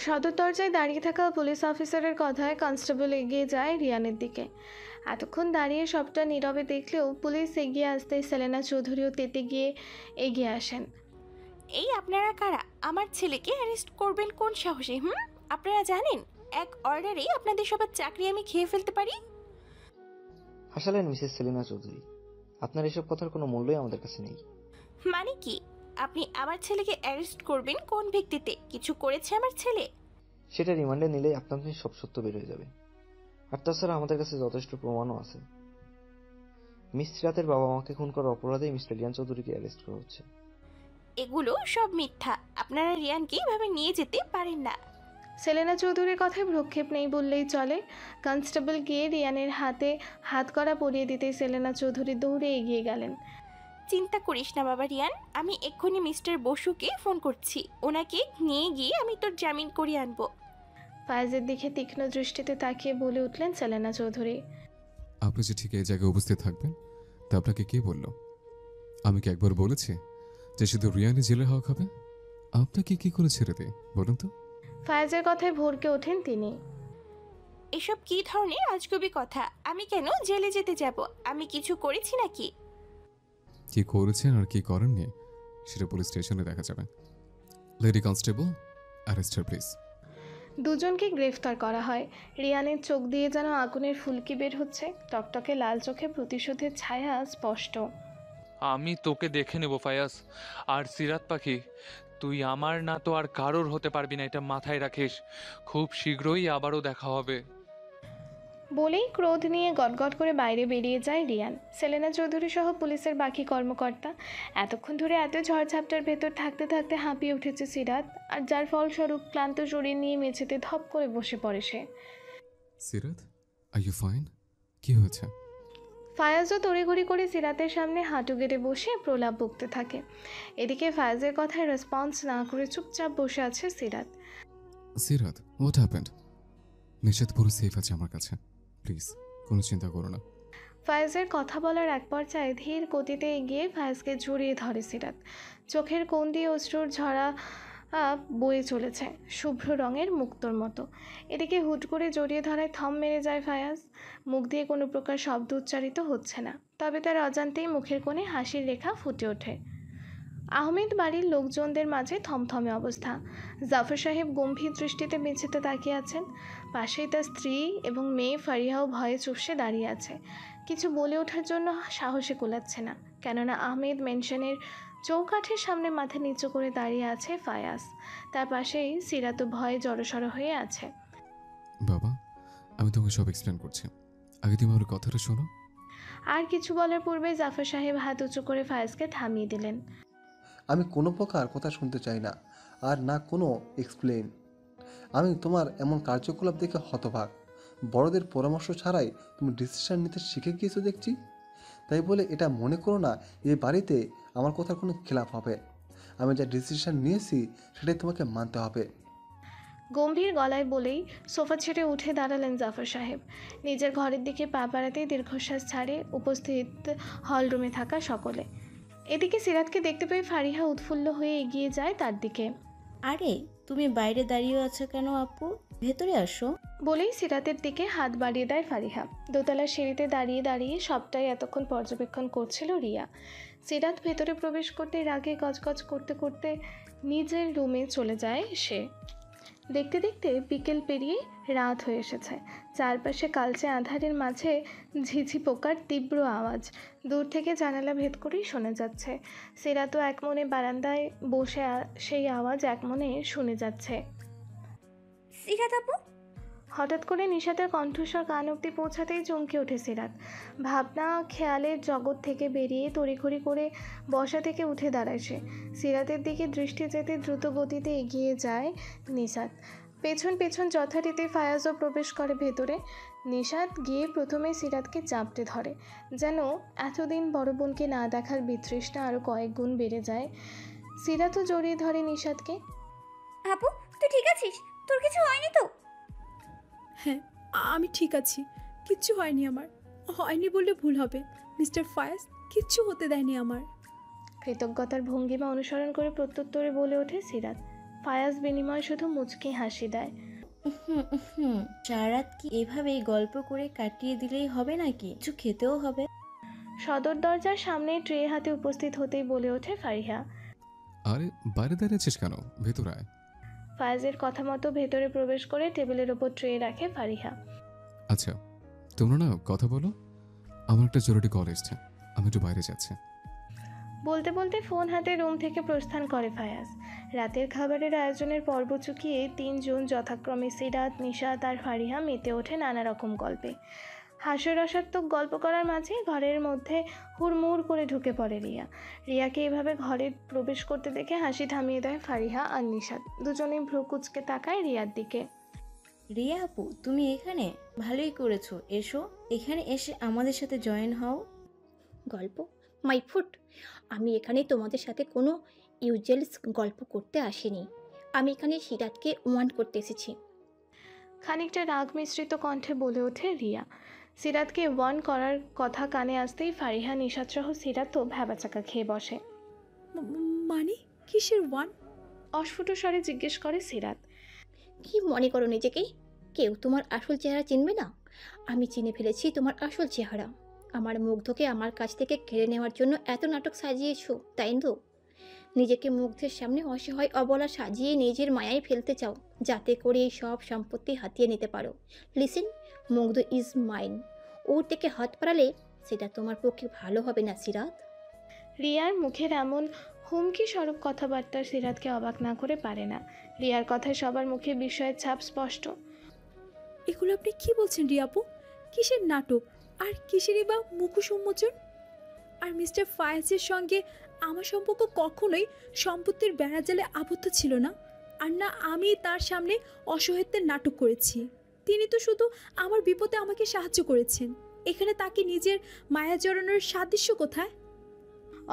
সদর দরজায় দাঁড়িয়ে থাকা পুলিশ অফিসারের কথায় কনস্টেবল এগিয়ে যায় রিয়ানের দিকে। এতক্ষণ দাঁড়িয়ে সবটা নীরবে দেখলেও পুলিশ এগিয়ে আসতে সেলেনা চৌধুরীও তেতে গিয়ে এগিয়ে আসেন। এই আপনারা কারা? আমার ছেলেকে অ্যারেস্ট করবেন কোন সাহসে? আপনারা জানেন এক অর্ডারেই আপনাদের সবার চাকরি আমি খেয়ে ফেলতে পারি। হাসালেন মিসেস সেলিনা চৌধুরী, আপনার এসব কথার কোনো মূল্যই আমাদের কাছে নেই। মানে কি? আপনি আমার ছেলেকে অ্যারেস্ট করবেন কোন ভিত্তিতে? কিছু করেছে আমার ছেলে? সেটা রিমান্ডে নিলেই আপনার সব সত্য বের হয়ে যাবে। আর তাছাড়া আমাদের কাছে যথেষ্ট প্রমাণও আছে। মিস সিরাতের বাবা মাকে খুন করার অপরাধেই মিস্টার রিয়ান চৌধুরীকে অ্যারেস্ট করা হচ্ছে। এগুলো সব মিথ্যা। আপনারা রিয়ানকে এভাবে নিয়ে যেতে পারেন না। সেলেনা চৌধুরীর কথায় ভ্রুক্ষেপ নেই বললেই চলে। কনস্টেবল গিয়ে রিয়ানের হাতে হাত কড়া পরিয়ে দিতেই সেলেনা চৌধুরী দৌড়ে এগিয়ে গেলেন। চিন্তা করিস না বাবা রিয়ান, আমি এক্ষুনি মিস্টার বসুকে ফোন করছি, ওনাকে নিয়ে গিয়ে আমি তোর জামিন করিয়ে আনবো। ফায়েজের দিকে তীক্ষ্ণ দৃষ্টিতে তাকিয়ে বলে উঠলেন সেলেনা চৌধুরী। আপনি যে ঠিক এই জায়গায় উপস্থিত থাকবেন তা আপনাকে কে বলল? আমি কি একবার বলেছি যে শুধু রিয়ানি জেলে হওয়া খাবে? আপনাকে কি করে ছেড়ে দেয় বলুন তো? ফায়েজের কথায় ভরকে ওঠেন তিনি। এসব কি ধরনের আজগুবি কথা? আমি কেন জেলে যেতে যাব? আমি কিছু করেছি নাকি? কি করেছেন আর কি করেননি সেটা পুলিশ স্টেশনে দেখা যাবে। Lady constable, arrest her please. দুজনকে গ্রেফতার করা হয়। রিয়ানের চোখ দিয়ে যেন আগুনের ফুলকি বের হচ্ছে, টকটকে লাল চোখে প্রতিশোধের ছায়া স্পষ্ট। আমি তোকে দেখে নেব ফায়াজ। আর সিরাত পাখি, তুই আমার না তো আর কারোর হতে পারবি না, এটা মাথায় রাখিস। খুব শীঘ্রই আবারও দেখা হবে। বলেই ক্রোধ নিয়ে গটগট করে বাইরে বেরিয়ে যায় রিয়ান। সেলেনা চৌধুরী সহ পুলিশের বাকি কর্মকর্তা। এতক্ষণ ধরে এত ঝড়ঝাপটার ভেতর থাকতে থাকতে হাঁপিয়ে উঠেছে সিরাত, আর যার ফলস্বরূপ ক্লান্ত শরীর নিয়ে মেঝেতে ধপ করে বসে পড়ে সে। সিরাত, আর ইউ ফাইন? কি হয়েছে? ফায়াজও তড়িঘড়ি করে সিরাতের সামনে হাঁটু গেড়ে বসে প্রলাপ বকতে থাকে। এদিকে ফায়াজের কথায় রেসপন্স না করে চুপচাপ বসে আছে সিরাত। সিরাত, হোয়াট হ্যাপেন্ড? নিশ্চিত পুরো সেফ আছে আমার কাছে, প্লিজ কোনো চিন্তা করো না। ফায়েজের কথা বলার এক পর্যায়ে ধীর গতিতে এগিয়ে ফায়েজকে জড়িয়ে ধরে সিরাত। চোখের কোণ দিয়ে অশ্রুর ঝরা বয়ে চলেছে, শুভ্র রঙের মুক্তোর মতো। এদিকে হুট করে জড়িয়ে ধরায় থম মেরে যায় ফায়াজ। মুখ দিয়ে কোনো প্রকার শব্দ উচ্চারিত হচ্ছে না, তবে তার অজান্তেই মুখের কোণে হাসির রেখা ফুটে ওঠে। আহমেদ বাড়ির লোকজনদের মাঝে থমথমে অবস্থা। জাফর সাহেব গম্ভীর দৃষ্টিতে মেঝেতে তাকিয়ে আছেন। পাশেই তার স্ত্রী এবং মেয়ে ফারিহাও ভয়ে চুপসে দাঁড়িয়ে আছে। কিছু বলে ওঠার জন্য সাহসে কুলাচ্ছে না, কেননা আহমেদ মেনশনের চৌকাঠের সামনে মাথা নিচু করে দাঁড়িয়ে আছে ফায়াজ। তার পাশেই সিরাতও ভয়ে জড়সড় হয়ে আছে। বাবা, আমি তোমাকে সব এক্সপ্লেন করছি, আগে তুমি আমার কথাটা শোনো। আর কিছু বলার পূর্বে জাফর সাহেব হাত উঁচু করে ফায়াজকে থামিয়ে দিলেন। আমি কোনো প্রকার কথা শুনতে চাই না, আর না কোনো এক্সপ্লেন। আমি তোমার এমন কার্যকলাপ দেখে হতবাক। বড়দের পরামর্শ ছাড়াই তুমি ডিসিশন নিতে শিখে গিয়েছো দেখছি। তাই বলে এটা মনে করো না এই বাড়িতে আমার কথার কোনো খেলাপ হবে। আমি যা ডিসিশন নিয়েছি সেটাই তোমাকে মানতে হবে। গম্ভীর গলায় বলেই সোফা ছেড়ে উঠে দাঁড়ালেন জাফর সাহেব। নিজের ঘরের দিকে পা বাড়াতেই দীর্ঘশ্বাস ছাড়ে উপস্থিত হলরুমে থাকা সকলে। এদিকে সিরাতকে দেখতে পেয়ে ফারিহা উৎফুল্ল হয়ে এগিয়ে যায় তার দিকে। আরে তুমি বাইরে দাঁড়িয়ে আছো কেন আপু, ভেতরে আসো। বলেই সিরাতের দিকে হাত বাড়িয়ে দেয় ফারিহা। দোতলার সিঁড়িতে দাঁড়িয়ে দাঁড়িয়ে সবটাই এতক্ষণ পর্যবেক্ষণ করছিল রিয়া। সিরাত ভেতরে প্রবেশ করতে রাগে গজগজ করতে করতে নিজের রুমে চলে যায় সে। দেখতে দেখতে বিকেল পেরিয়ে রাত হয়ে এসেছে। চারপাশে কালচে আঁধারের মাঝে ঝিঝি পোকার তীব্র আওয়াজ দূর থেকে জানালা ভেদ করেই শোনা যাচ্ছে। সিরাতও এক মনে বারান্দায় বসে সেই আওয়াজ এক মনে শুনে যাচ্ছে। সিরাত আপু, হঠাৎ করে নিশাতের কণ্ঠস্বর কান অব্দি পৌঁছাতেই চমকে ওঠে সিরাত। ভাবনা খেয়ালের জগৎ থেকে বেরিয়ে তড়িঘড়ি করে বসা থেকে উঠে দাঁড়ায় সে। সিরাতের দিকে দৃষ্টি যেতে দ্রুত গতিতে এগিয়ে যায় নিশাত। পেছন পেছন যথারীতি ফায়াজও প্রবেশ করে ভেতরে। নিশাত গিয়ে প্রথমে সিরাতকে চাপটে ধরে, যেন এতদিন বড় বোনকে না দেখার বিতৃষ্ণা আরও কয়েক গুণ বেড়ে যায়। সিরাতও জড়িয়ে ধরে নিশাতকে। আপু তুই ঠিক আছিস? তোর কিছু হয়নি তো? হ্যাঁ, আমি ঠিক আছি, কিচ্ছু হয়নি আমার। হয়নি বললে ভুল হবে, মিস্টার ফায়াজ কিচ্ছু হতে দেয়নি আমার। কৃতজ্ঞতার ভঙ্গিমা অনুসরণ করে প্রত্যুত্তরে বলে ওঠে সিরাত। ফায়াজ বিনিময় শুধু মুচকি হাসি দেয়। সারাত কি এভাবেই গল্প করে কাটিয়ে দিলেই হবে নাকি? কিছু খেতেও হবে। সদর দরজার সামনে ট্রে হাতে উপস্থিত হতেই বলে ওঠে ফারিহা। আরে বাইরে দাঁড়িয়েছিস কেন, ভেতরে আয়। ফায়াজের কথা মতো ভেতরে প্রবেশ করে টেবিলের ওপর ট্রে রাখে ফারিহা। আচ্ছা তোমরা না কথা বলো, আমার একটা জরুরি কল এসছে, আমি একটু বাইরে যাচ্ছি। বলতে বলতে ফোন হাতে রুম থেকে প্রস্থান করে ফায়াজ। রাতের খাবারের আয়োজনের পর্ব চুকিয়ে 3 জন যথাক্রমে সিরাত, নিশাত আর ফারিহা মেতে ওঠে নানা রকম গল্পে। হাস্যরসাত্মক গল্প করার মাঝে ঘরের মধ্যে হুড়মুড় করে ঢুকে পড়ে রিয়া। রিয়াকে এভাবে ঘরে প্রবেশ করতে দেখে হাসি থামিয়ে দেয় ফারিহা আর নিশাত। দুজনেই ভ্রু কুচকে তাকায় রিয়ার দিকে। রিয়া আপু তুমি এখানে? ভালোই করেছো, এসো এখানে এসে আমাদের সাথে জয়েন হও। গল্প? My foot! আমি এখানে তোমাদের সাথে কোনো ইউজুয়াল গল্প করতে আসিনি। আমি এখানে সিরাতকে ওয়ান্ট করতে এসেছি। খানিকটা রাগ মিশ্রিত কণ্ঠে বলে ওঠে রিয়া। সিরাতকে ওয়ান করার কথা কানে আসতেই ফারিহা, নিশাত সহ সিরাতও ভ্যাবাচাকা খেয়ে বসে। মানে কিসের ওয়ান? অস্ফুট স্বরে জিজ্ঞেস করে সিরাত। কি মনে করো নিজেকে? কেউ তোমার আসল চেহারা চিনবে না? আমি চিনে ফেলেছি তোমার আসল চেহারা। আমার মুগ্ধকে আমার কাছ থেকে কেড়ে নেওয়ার জন্য এত নাটক সাজিয়েছো, তাই তো? নিজেকে মুগ্ধের সামনে অসহায় অবলা সাজিয়ে নিজের মায়ায় ফেলতে চাও, যাতে করে এই সব সম্পত্তি হাতিয়ে নিতে পারো। লিসেন, মুগ্ধ ইজ মাইন। ওর থেকে হাত পাড়ালে সেটা তোমার পক্ষে ভালো হবে না সিরাত। রিয়ার মুখের এমন হুমকি স্বরূপ কথাবার্তা সিরাতকে অবাক না করে পারে না। রিয়ার কথায় সবার মুখে বিস্ময়ের ছাপ স্পষ্ট। এগুলো আপনি কি বলছেন রিয়াপু? কিসের নাটক আর কিসেরই বা মুখোশ উন্মোচন? আর মিস্টার ফায়াজের সঙ্গে আমার সম্পর্ক কখনোই সম্পত্তির বেড়াজালে আবদ্ধ ছিল না। আর না আমি তার সামনে অসহায়ত্বের নাটক করেছি। তিনি তো শুধু আমার বিপদে আমাকে সাহায্য করেছেন। এখানে তাকে নিজের মায়া জড়ানোর সাদৃশ্য কোথায়?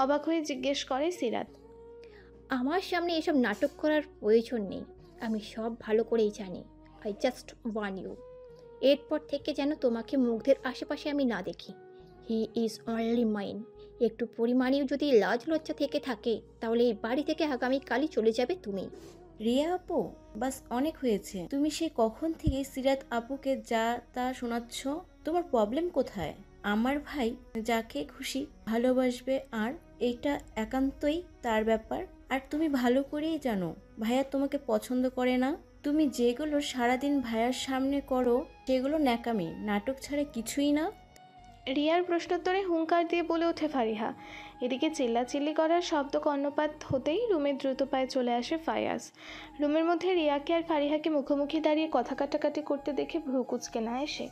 অবাক হয়ে জিজ্ঞেস করে সিরাত। আমার সামনে এসব নাটক করার প্রয়োজন নেই, আমি সব ভালো করেই জানি। আই জাস্ট ওয়ান ইউ, এরপর থেকে যেন তোমাকে মুগ্ধের আশেপাশে আমি না দেখি। He is only mine. একটু পরিমাণেও যদি লাজ লজ্জা থেকে থাকে তাহলে এই বাড়ি থেকে আগামীকালই চলে যাবে তুমি। রিয়া আপু বাস অনেক হয়েছে। তুমি সে কখন থেকে সিরাত আপুকে যা তা শোনাচ্ছ? তোমার প্রবলেম কোথায়? আমার ভাই যাকে খুশি ভালোবাসবে, আর এইটা একান্তই তার ব্যাপার। আর তুমি ভালো করেই জানো ভাইয়া তোমাকে পছন্দ করে না। তুমি যেগুলো সারাদিন ভাইয়ার সামনে করো সেগুলো ন্যাকামি, নাটক ছাড়া কিছুই না। রিয়ার প্রশ্নোত্তরে হুঙ্কার দিয়ে বলে ওঠে ফারিহা। এদিকে চিল্লাচিল্লি করার শব্দ কর্ণপাত হতেই রুমে দ্রুত পায়ে চলে আসে ফায়াজ। রুমের মধ্যে রিয়াকে আর ফারিহাকে মুখোমুখি দাঁড়িয়ে কথা কাটাকাটি করতে দেখে ভ্রু কুচকে না এসে,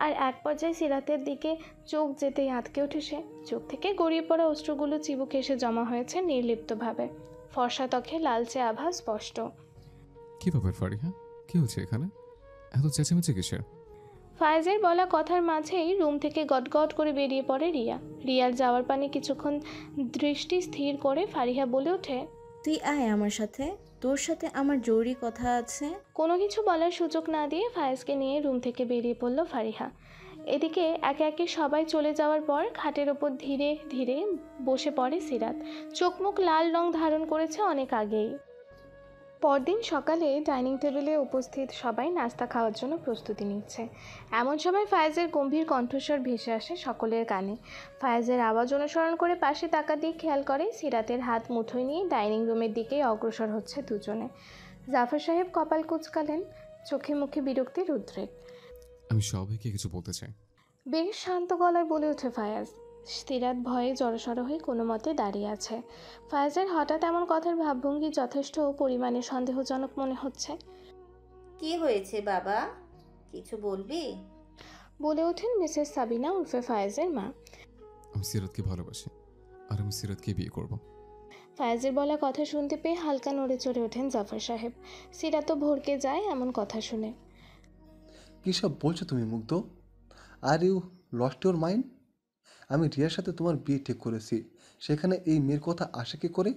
আর এক পর্যায়ে সিরাতের দিকে চোখ যেতেই আটকে ওঠে সে। চোখ থেকে গড়িয়ে পড়া অশ্রুগুলো চিবুকে এসে জমা হয়েছে নির্লিপ্তভাবে। ফর্সা ত্বকে লালচে আভা স্পষ্ট। কি ব্যাপার ফারিহা, কি হচ্ছে এখানে? এত চেঁচামেচি কিসের? ফায়েজের বলা কথার মাঝেই রুম থেকে গটগট করে বেরিয়ে পড়ে রিয়া। রিয়ার যাওয়ার পানে কিছুক্ষণ দৃষ্টি স্থির করে ফারিহা বলে ওঠে, তুই আয় আমার সাথে, তোর সাথে আমার জরুরি কথা আছে। কোনো কিছু বলার সুযোগ না দিয়ে ফায়েজকে নিয়ে রুম থেকে বেরিয়ে পড়ল ফারিহা। এদিকে একে একে সবাই চলে যাওয়ার পর খাটের ওপর ধীরে ধীরে বসে পড়ে সিরাত। চোখ মুখ লাল রং ধারণ করেছে অনেক আগেই। পরদিন সকালে ডাইনিং টেবিলে উপস্থিত সবাই নাস্তা খাওয়ার জন্য প্রস্তুতি নিচ্ছে। এমন সময় ফায়েজের গম্ভীর কণ্ঠস্বর ভেসে আসে সকলের কানে। ফায়েজের আওয়াজ অনুসরণ করে পাশে তাকাতেই খেয়াল করে সিরাতের হাত মুঠোয় নিয়ে ডাইনিং রুমের দিকেই অগ্রসর হচ্ছে দুজনে। জাফর সাহেব কপাল কুঁচকালেন, চোখে মুখে বিরক্তির উদ্রেক। আমি সবাইকে কিছু বলতে চাই। বেশ শান্ত গলায় বলে ওঠে ফায়াজ। সিরাত ভয়ে জড়সড় হয়ে কোনো মতে দাঁড়িয়ে আছে। ফায়াজের হঠাৎ এমন কথার ভাবভঙ্গি যথেষ্ট পরিমাণে সন্দেহজনক মনে হচ্ছে। কি হয়েছে বাবা? কিছু বলবি? বলে ওঠেন মিসেস সাবিনা উর্ফে ফায়েজের মা। আমি সিরাতকে ভালোবাসি আর আমি সিরাতকে বিয়ে করব। ফায়েজের বলা কথা শুনতে পেয়ে হালকা নড়ে চড়ে ওঠেন জাফর সাহেব। সিরাতও ভরকে যায় এমন কথা শুনে। কী সব বলছো তুমি Mugdho? Are you lost your mind? আমি রিয়ার সাথে তোমার বিয়ে ঠিক করেছি, সেখানে এই মেয়ের কথা আসে কি করে?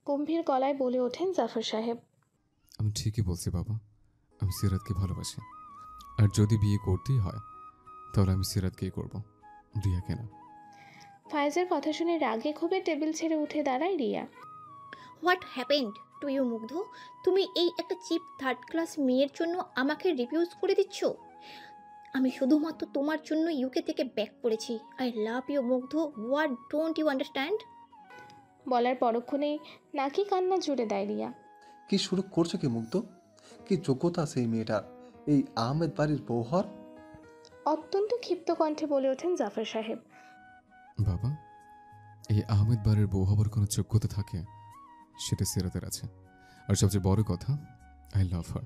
গম্ভীর গলায় বলে ওঠেন জাফর সাহেব। আমি ঠিকই বলছি বাবা, আমি সিরাতকে ভালোবাসি। আর যদি বিয়ে করতেই হয় তাহলে আমি সিরাতকেই করব, রিয়াকে না। ফায়েজের কথা শুনে রাগে ক্ষোভে টেবিল ছেড়ে উঠে দাঁড়ায় Riya. What happened to you Mugdho? তুমি এই একটা চিপ থার্ড ক্লাস মেয়ের জন্য আমাকে রিফিউজ করে দিচ্ছ? আমি শুধুমাত্র তোমার জন্য ইউকে থেকে ব্যাক করেছি। আই লাভ ইউ মুগ্ধ, হোয়াট ডোন্ট ইউ আন্ডারস্ট্যান্ড? বলার পরক্ষণেই নাকি কান্না জুড়ে দেয় রিয়া। কি শুরু করছো কি মুগ্ধ? কি যোগ্যতা আছে এই মেয়েটার এই আহমেদ বাড়ির বউ হওয়ার? অত্যন্ত ক্ষিপ্ত কণ্ঠে বলে ওঠেন জাফর সাহেব। বাবা, এই আহমেদ বাড়ির বউ হবার কোনো যোগ্যতা থাকে সেটা সিরাতের আছে। আর সবচেয়ে বড় কথা, আই লাভ হার।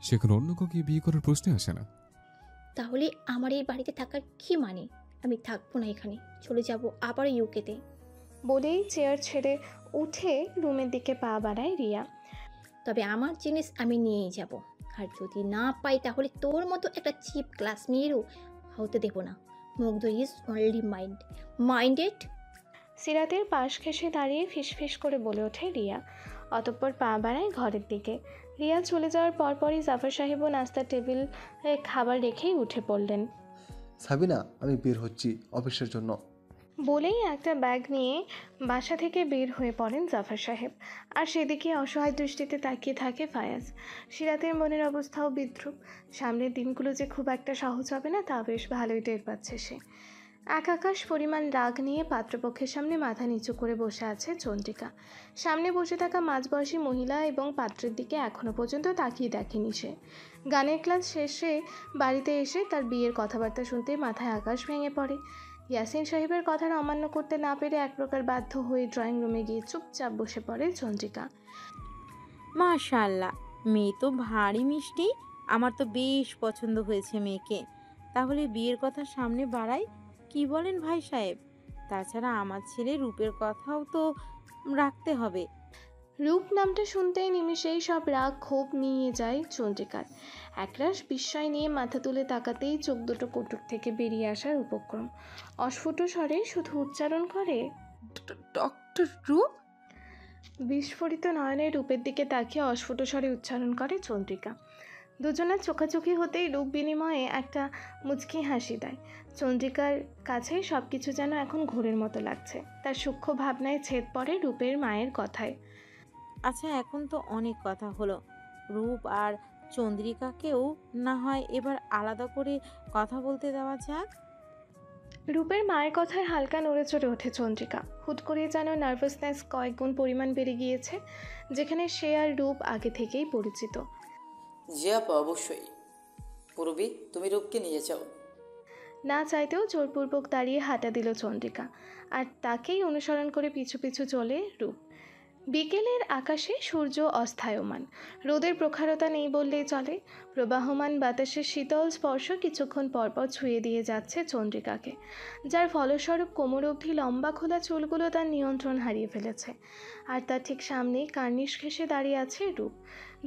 সে কোনো অন্য কাউকে বিয়ে করার প্রশ্নে আসে না। তাহলে আমার এই বাড়িতে থাকার কি মানে? আমি থাকবো না এখানে, চলে যাব আবার ইউকেতে। বলেই চেয়ার ছেড়ে উঠে রুমের দিকে পা বাড়ায় রিয়া। তবে আমার জিনিস আমি নিয়েই যাব, আর যদি না পাই তাহলে তোর মতো একটা চিপ ক্লাস মেয়েরও হতে দেব না। মুগ্ধ ইজ অনলি মাইন্ডেড। সিরাতের পাশ ঘেঁষে দাঁড়িয়ে ফিসফিস করে বলে ওঠে রিয়া। অতঃপর পা বাড়ায় ঘরের দিকে। রিয়া চলে যাওয়ার পরপরই জাফর সাহেবও নাস্তার টেবিলে খাবার রেখেই উঠে পড়লেন। সাবিনা, আমি বের হচ্ছি অফিসের জন্য। বলেই একটা ব্যাগ নিয়ে বাসা থেকে বের হয়ে পড়েন জাফর সাহেব। আর সেদিকে অসহায় দৃষ্টিতে তাকিয়ে থাকে ফায়াজ। সিরাতের মনের অবস্থাও বিদ্রূপ। সামনের দিনগুলো যে খুব একটা সহজ হবে না তা বেশ ভালোই টের পাচ্ছে সে। এক আকাশ পরিমাণ রাগ নিয়ে পাত্রপক্ষের সামনে মাথা নিচু করে বসে আছে চন্দ্রিকা। সামনে বসে থাকা মাঝবয়সী মহিলা এবং পাত্রের দিকে এখনও পর্যন্ত তাকিয়ে দেখেনি সে। গানের ক্লাস শেষে বাড়িতে এসে তার বিয়ের কথাবার্তা শুনতে মাথায় আকাশ ভেঙে পড়ে। ইয়াসিন সাহেবের কথার অমান্য করতে না পেরে এক প্রকার বাধ্য হয়ে ড্রয়িং রুমে গিয়ে চুপচাপ বসে পড়ে চন্দ্রিকা। মাশাআল্লাহ, মেয়ে তো ভারী মিষ্টি। আমার তো বেশ পছন্দ হয়েছে মেয়েকে। তাহলে বিয়ের কথা সামনে বাড়াই, কি বলেন ভাই সাহেব? তাছাড়া আমার ছেলে রূপের কথাও তো রাখতে হবে। রূপ নামটা শুনতেই নিমিষেই সব রাগ ক্ষোভ নিয়ে যায় চন্দ্রিকার। একরাশ বিস্ময় নিয়ে মাথা তুলে তাকাতেই চোখ দুটো কটুক থেকে বেরিয়ে আসার উপক্রম। অস্ফুট স্বরে শুধু উচ্চারণ করে, ডক্টর রূপ। বিস্ফোরিত নয়নের রূপের দিকে তাকিয়ে অস্ফুট স্বরে উচ্চারণ করে চন্দ্রিকা। দুজনের চোখাচোখি হতেই রূপ বিনিময়ে একটা মুচকি হাসি দেয়। চন্দ্রিকার কাছে সব কিছু যেন এখন ঘোরের মতো লাগছে। তার সূক্ষ্ম ভাবনায় ছেদ পড়ে রূপের মায়ের কথায়। আচ্ছা, এখন তো অনেক কথা হলো। রূপ আর চন্দ্রিকাকেও না হয় এবার আলাদা করে কথা বলতে দেওয়া যাক। রূপের মায়ের কথায় হালকা নড়ে চড়ে ওঠে চন্দ্রিকা। হুট করে যেন নার্ভাসনেস কয়েক গুণ পরিমাণ বেড়ে গিয়েছে, যেখানে সে আর রূপ আগে থেকেই পরিচিত। জি আপা, অবশ্যই। পূর্বী, তুমি রূপকে নিয়ে যাও। না চাইতেও জোরপূর্বক দাঁড়িয়ে হাঁটা দিল চন্দ্রিকা, আর তাকেই অনুসরণ করে পিছু পিছু চলে রূপ। বিকেলের আকাশে সূর্য অস্থায়মান। রোদের প্রখরতা নেই বললেই চলে। প্রবাহমান বাতাসের শীতল স্পর্শ কিছুক্ষণ পরপর ছুঁয়ে দিয়ে যাচ্ছে চন্দ্রিকাকে, যার ফলস্বরূপ কোমর অবধি লম্বা খোলা চুলগুলো তার নিয়ন্ত্রণ হারিয়ে ফেলেছে। আর তার ঠিক সামনেই কার্নিশ ঘেঁষে দাঁড়িয়ে আছে রূপ।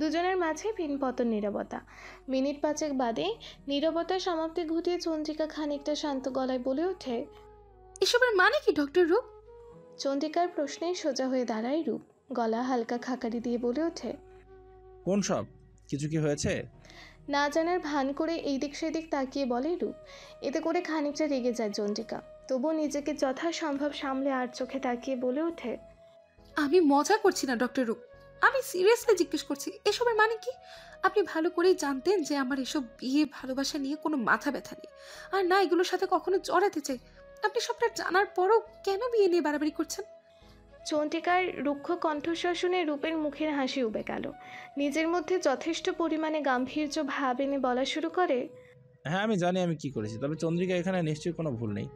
দুজনের মাঝে পিনপতন নীরবতা। মিনিট পাঁচেক বাদে নীরবতার সমাপ্তি ঘটিয়ে চন্দ্রিকা খানিকটা শান্ত গলায় বলে ওঠে, এসবের মানে কি ডক্টর রূপ? চন্দ্রিকার প্রশ্নেই সোজা হয়ে দাঁড়ায় রূপ। গলা হালকা খাকারি দিয়ে বলে ওঠে, কোন সব? কিছু কি হয়েছে? না জানার ভান করে এই দিক সেদিক তাকিয়ে বলে রূপ। এতে করে খানিকটা রেগে যায় চন্দ্রিকা, তবুও নিজেকে যথাসম্ভব সামলে আর চোখে তাকিয়ে বলে ওঠে, আমি মজা করছি না ডক্টর রূপ, আমি সিরিয়াসলি জিজ্ঞেস করছি এসবের মানে কি? আপনি ভালো করেই জানতেন যে আমার এসব বিয়ে ভালোবাসা নিয়ে কোনো মাথা ব্যথা নেই, আর না এগুলোর সাথে কখনো জড়াতে চাই। আপনি সবটা জানার পরও কেন বিয়ে নিয়ে বাড়াবাড়ি করছেন? চন্দ্রিকার রুক্ষ কণ্ঠস্বর শুনে রূপের মুখের হাসি উবে গেল। নিজের মধ্যে যথেষ্ট পরিমাণে গাম্ভীর্য ভাব এনে বলা শুরু করে, হ্যাঁ, আমি জানি আমি কি করেছি, তবে চন্দ্রিকা এখানে নিশ্চয়ই কোনো ভুল নেই।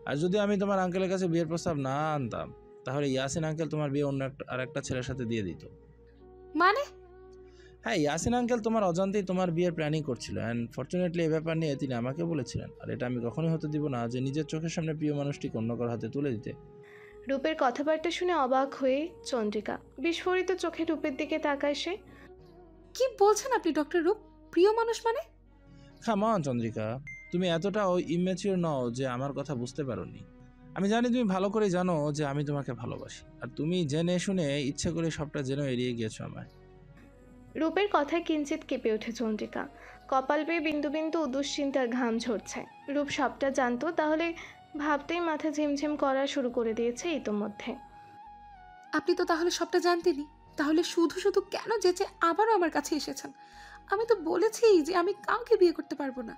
আর যদি আমি তোমার আঙ্কেলের কাছে বিয়ের প্রস্তাব না আনতাম, তাহলে ইয়াসিন আঙ্কেল তোমার বিয়ে অন্য আর একটা ছেলের সাথে দিয়ে দিত। মানে? হ্যাঁ, ইয়াসিন আঙ্কেল তোমার অজান্তেই তোমার বিয়ের প্ল্যানিং করছিল, অ্যান্ড ফর্চুনেটলি এই ব্যাপার নিয়ে তিনি আমাকে বলেছিলেন। আর এটা আমি কখনোই হতে দিব না যে নিজের চোখের সামনে প্রিয় মানুষটিকে অন্য কারো হাতে তুলে দিতে। রূপের কথাবার্তা শুনে অবাক হয়ে চন্দ্রিকা বিস্ফোরিত চোখে রূপের দিকে তাকায় সে। কি বলছেন আপনি ডক্টর রূপ? প্রিয় মানুষ মানে? কাম অন চন্দ্রিকা, তুমি এতটাও ইম্যাচিওর নও যে আমার কথা বুঝতে পারোনি। আমি জানি তুমি ভালো করে জানো যে আমি তোমাকে ভালোবাসি, আর তুমি জেনে শুনে ইচ্ছে করে সবটা জেনে এড়িয়ে গিয়েছো আমায়। রূপের কথায় কিঞ্চিত কেঁপে ওঠে চন্দ্রিকা। কপাল বেয়ে বিন্দু বিন্দু দুশ্চিন্তার ঘাম ঝরছে। রূপ সবটা জানতো তাহলে ভাবতেই মাথা ঝিমঝিম করা শুরু করে দিয়েছে ইতোমধ্যে। আপনি তো তাহলে সবটা জানতেনই, তাহলে শুধু শুধু কেন যেচে আবারও আমার কাছে এসেছেন? আমি তো বলেছি যে আমি কাউকে বিয়ে করতে পারবো না।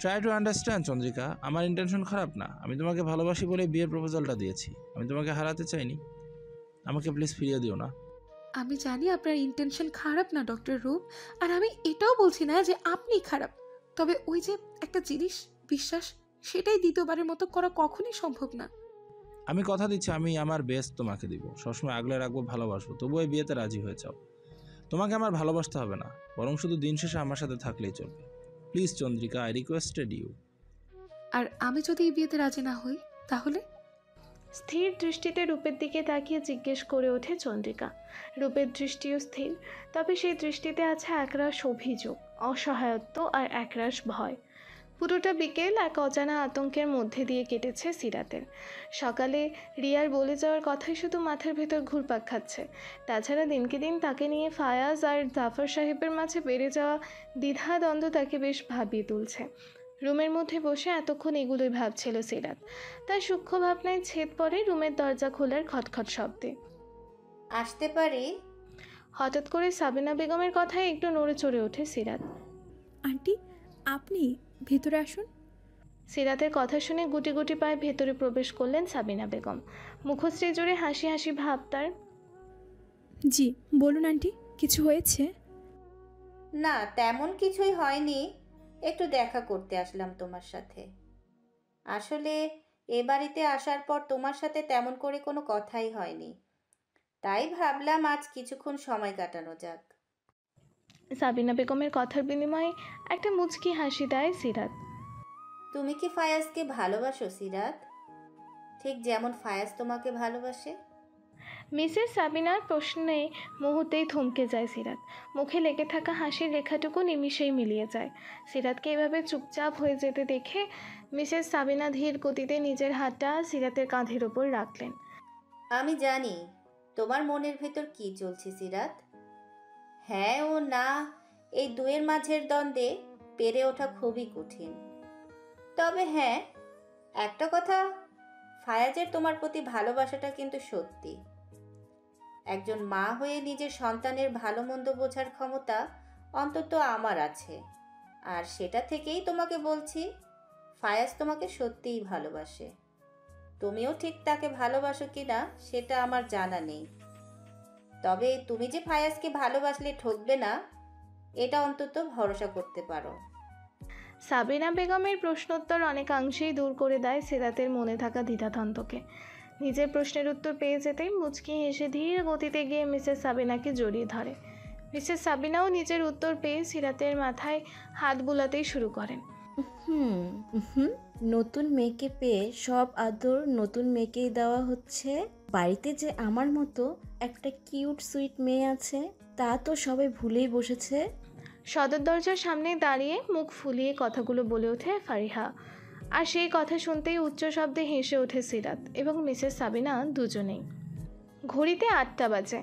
ট্রাই টু আন্ডারস্ট্যান্ড চন্দ্রিকা, আমার ইন্টেনশন খারাপ না। আমি তোমাকে ভালোবাসি বলে বিয়ের প্রপোজালটা দিয়েছি, আমি তোমাকে হারাতে চাইনি। আমাকে প্লিজ ফিরিয়ে দিও না। আমি জানি আপনার ইন্টেনশন খারাপ না ডক্টর রূপ, আর আমি এটাও বলছি না যে আপনি খারাপ। তবে ওই যে একটা জিনিস, বিশ্বাস, সেটাই দ্বিতীয়বারের মতো করা কখনই সম্ভব না। আমি কথা দিচ্ছি আমি আমার বেস্ট তোমাকে দিব, সবসময় আগলে রাখবো, ভালোবাসবো। তবু এই বিয়েতে রাজি হয়ে যাও। তোমাকে আমার ভালোবাসতে হবে না, বরং শুধু দিন শেষে আমার সাথে থাকলেই চলবে। Please Chandrika, I requested you. আর আমি যদি এই বিয়েতে রাজি না হই তাহলে? স্থির দৃষ্টিতে রূপের দিকে তাকিয়ে জিজ্ঞেস করে ওঠে চন্দ্রিকা। রূপের দৃষ্টিও স্থির, তবে সেই দৃষ্টিতে আছে একরাশ অভিযোগ, অসহায়ত্ব আর একরাশ ভয়। পুরোটা বিকেল এক অজানা আতঙ্কের মধ্যে দিয়ে কেটেছে সিরাতের। সকালে রিয়ার বলে যাওয়ার কথাই শুধু মাথার ভেতর ঘুরপাক খাচ্ছে। তাছাড়া দিনকে দিন তাকে নিয়ে ফায়াজ আর জাফর সাহেবের মাঝে বেড়ে যাওয়া দ্বিধাদ্বন্দ্ব তাকে বেশ ভাবিয়ে তুলছে। রুমের মধ্যে বসে এতক্ষণ এগুলোই ভাবছিল সিরাত। তার সূক্ষ্ম ভাবনায় ছেদ পড়ে রুমের দরজা খোলার খটখট শব্দে। আসতে পারি? হঠাৎ করে সাবিনা বেগমের কথায় একটু নড়ে চড়ে ওঠে সিরাত। আন্টি, আপনি ভেতরে আসুন। সিরাতের কথা শুনে গুটি গুটি পায়ে ভেতরে প্রবেশ করলেন সাবিনা বেগম। মুখশ্রী জুড়ে হাসি হাসি ভাব তার। জি বলুন আন্টি, কিছু হয়েছে? না, তেমন কিছুই হয়নি, একটু দেখা করতে আসলাম তোমার সাথে। আসলে এ বাড়িতে আসার পর তোমার সাথে তেমন করে কোনো কথাই হয়নি, তাই ভাবলাম আজ কিছুক্ষণ সময় কাটানো যাক। সাবিনা বেগমের কথার বিনিময়ে একটা মুচকি হাসি দেয় সিরাত। তুমি কি ফায়াজকে ভালোবাসো সিরাত? ঠিক যেমন ফায়াজ তোমাকে ভালোবাসে? মিসেস সাবিনার প্রশ্নে মুহূর্তেই থমকে যায় সিরাত। মুখে লেগে থাকা হাসির রেখাটুকু নিমিষেই মিলিয়ে যায়। সিরাতকে এভাবে চুপচাপ হয়ে যেতে দেখে মিসেস সাবিনা ধীর গতিতে নিজের হাতটা সিরাতের কাঁধের ওপর রাখলেন। আমি জানি তোমার মনের ভেতর কি চলছে সিরাত। হ্যাঁ ও না, এই দুয়ের মাঝের দ্বন্দ্বে পেরে ওঠা খুবই কঠিন। তবে হ্যাঁ, একটা কথা, ফায়াজের তোমার প্রতি ভালোবাসাটা কিন্তু সত্যি। একজন মা হয়ে নিজের সন্তানের ভালো মন্দ বোঝার ক্ষমতা অন্তত আমার আছে, আর সেটা থেকেই তোমাকে বলছি, ফায়াজ তোমাকে সত্যিই ভালোবাসে। তুমিও ঠিক তাকে ভালোবাসো কিনা সেটা আমার জানা নেই, তবে তুমি যে ফায়াজকে ভালোবাসলে ঠকবে না এটা অন্তত ভরসা করতে পারো। সাবিনা বেগমের প্রশ্নোত্তর অনেকাংশেই দূর করে দেয় সিরাতের মনে থাকা দ্বিধাদ্বন্দ্বকে। নিজের প্রশ্নের উত্তর পেয়ে যেতেই মুচকি হেসে ধীর গতিতে গিয়ে মিসেস সাবিনাকে জড়িয়ে ধরে। মিসেস সাবিনাও নিজের উত্তর পেয়ে সিরাতের মাথায় হাত বুলাতেই শুরু করেন। নতুন মেয়েকে পেয়ে সব আদর নতুন মেয়েকেই দেওয়া হচ্ছে। বাড়িতে যে আমার মতো একটা কিউট সুইট মেয়ে আছে তা তো সবাই ভুলেই বসেছে। সদর দরজার সামনে দাঁড়িয়ে মুখ ফুলিয়ে কথাগুলো বলে ওঠে ফারিহা। আর সেই কথা শুনতেই উচ্চ শব্দে হেসে ওঠে সিরাত এবং মিসেস সাবিনা দুজনেই। ঘড়িতে 8টা বাজে।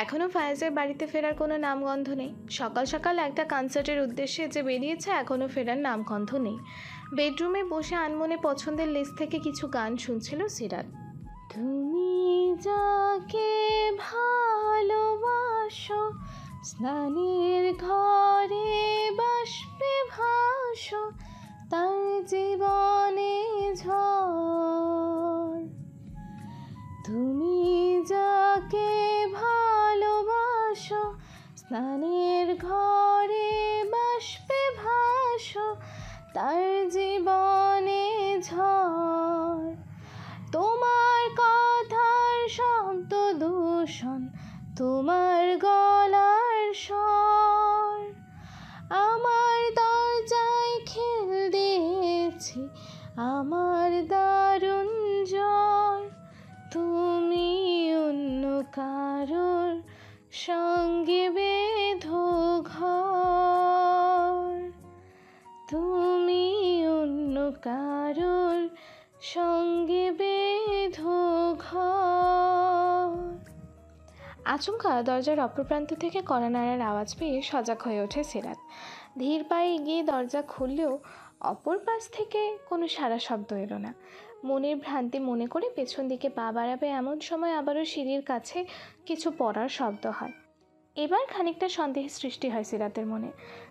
এখনও ফায়াজের বাড়িতে ফেরার কোনো নামগন্ধ নেই। সকাল সকাল একটা কনসার্টের উদ্দেশ্যে যে বেরিয়েছে এখনও ফেরার নামগন্ধ নেই। বেডরুমে বসে আনমনে পছন্দের লিস্ট থেকে কিছু গান শুনছিল সিরাত। তুমি যাকে ভালোবাসো স্নানের ঘরে বাষ্পে ভাসো তার জীবনে ঝড়। তুমি যাকে ভালোবাসো স্নানের ঘরে বাষ্পে ভাসো তার জীবনে ঝড়। তোমার কথার শব্দ দূষণ, তোমার গলার স্বর আমার দারুণ জ্বর, তুমি অন্য কারোর সঙ্গে বেঁধো ঘর, তুমি অন্য কারোর সঙ্গে বেঁধো ঘর। আচমকা দরজার অপর প্রান্ত থেকে কড়া নাড়ার আওয়াজ পেয়ে সজাগ হয়ে ওঠে সিরাত। ধীর পায়ে এগিয়ে দরজা খুললেও অপর পাশ থেকে কোনো সাড়া শব্দ এলো না। মনের ভ্রান্তি মনে করে পেছন দিকে পা বাড়াবে এমন সময় আবারও সিঁড়ির কাছে কিছু পড়ার শব্দ হয়। এবার খানিকটা সন্দেহের সৃষ্টি হয় সিরাতের মনে।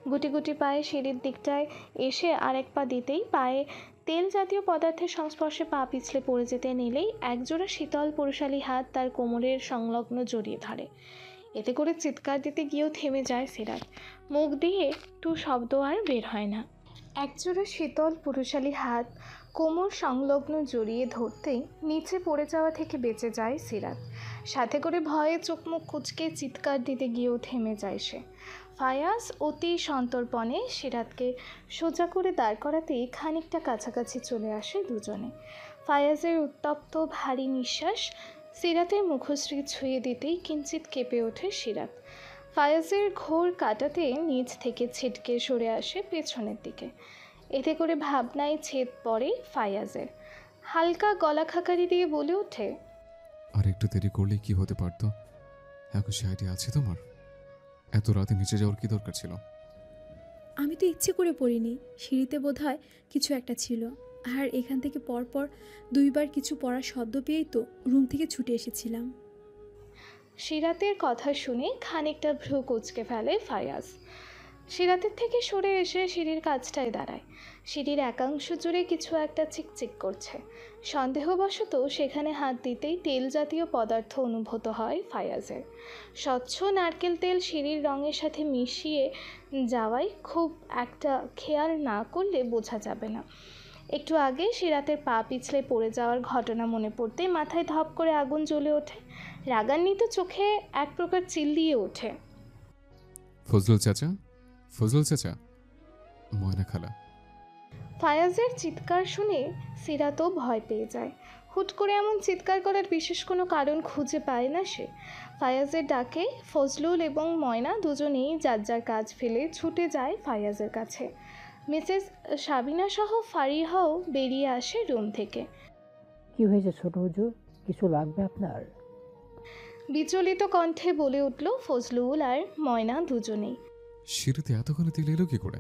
গুটি গুটি পায়ে সিঁড়ির দিকটায় এসে আরেক পা দিতেই পায়ে তেল জাতীয় পদার্থের সংস্পর্শে পা পিছলে পড়ে যেতে নিলেই একজোড়া শীতল পুরুষালী হাত তার কোমরের সংলগ্ন জড়িয়ে ধরে। এতে করে চিৎকার দিতে গিয়েও থেমে যায় সিরাত। মুখ দিয়ে একটু শব্দ আর বের হয় না। একজোড়া শীতল পুরুষালী হাত কোমর সংলগ্ন জড়িয়ে ধরতেই নিচে পড়ে যাওয়া থেকে বেঁচে যায় সিরাত। সাথে করে ভয়ে চোখ মুখ কুঁচকে চিৎকার দিতে গিয়েও থেমে যায় সে। ফায়াজ অতি সন্তর্পণে সিরাতকে সোজা করে দাঁড় করাতেই খানিকটা কাছাকাছি চলে আসে দুজনে। ফায়াজের উত্তপ্ত ভারী নিঃশ্বাস সিরাতের মুখশ্রী ছুঁয়ে দিতেই কিঞ্চিত কেঁপে ওঠে সিরাত। ফায়াজের ঘোর কাটাতে নিচ থেকে ছিটকে সরে আসে পেছনের দিকে। এতে করে ভাবনায় ছেদ পড়ে ফায়াজের। হালকা গলা খাকারি দিয়ে বলে ওঠে, আর একটু দেরি করলে কি হতে পারতো? এখন সে আইডিয়া আছে তোমার? এত রাতে নিচে যাওয়ার কি দরকার ছিল? আমি তো ইচ্ছে করে পড়িনি, সিঁড়িতে বোধহয় কিছু একটা ছিল, আর এখান থেকে পরপর দুইবার কিছু পড়ার শব্দ পেয়েই তো রুম থেকে ছুটে এসেছিলাম। সিরাতের কথা শুনে খানিকটা ভ্রু কুঁচকে ফেলে ফায়াজ। সিরাতের থেকে সরে এসে সিঁড়ির কাছটায় দাঁড়ায়। সিঁড়ির একাংশ জুড়ে কিছু একটা চিকচিক করছে। সন্দেহবশত সেখানে হাত দিতেই তেল জাতীয় পদার্থ অনুভূত হয় ফায়াজের। স্বচ্ছ নারকেল তেল সিঁড়ির রঙের সাথে মিশিয়ে যাওয়ায় খুব একটা খেয়াল না করলে বোঝা যাবে না। একটু আগে সিরাতের পা পিছলে পড়ে যাওয়ার ঘটনা মনে পড়তেই মাথায় ধপ করে আগুন জ্বলে ওঠে। রাগান্বিত চোখে এক প্রকার চিল্লিয়ে ওঠে, ফজলুল চাচা, ফজলুল চাচা, ময়না খালা। ফায়াজের চিৎকার শুনে সিরাতও ভয় পেয়ে যায়। হুট করে এমন চিৎকার করার বিশেষ কোনো কারণ খুঁজে পায় না সে। ফায়াজের ডাকে ফজলুল এবং ময়না দুজনেই যার যার কাজ ফেলে ছুটে যায় ফায়াজের কাছে। মিসেস সাবিনা সহ ফারিহাও বেরিয়ে আসে রুম থেকে। কি হয়েছে ছোট হুজুর, কিছু লাগবে আপনার? বিচলিত কণ্ঠে বলে উঠল ফজলুল আর ময়না দুজনেই। সিঁড়িতে এতক্ষণ তেল এলো কি করে?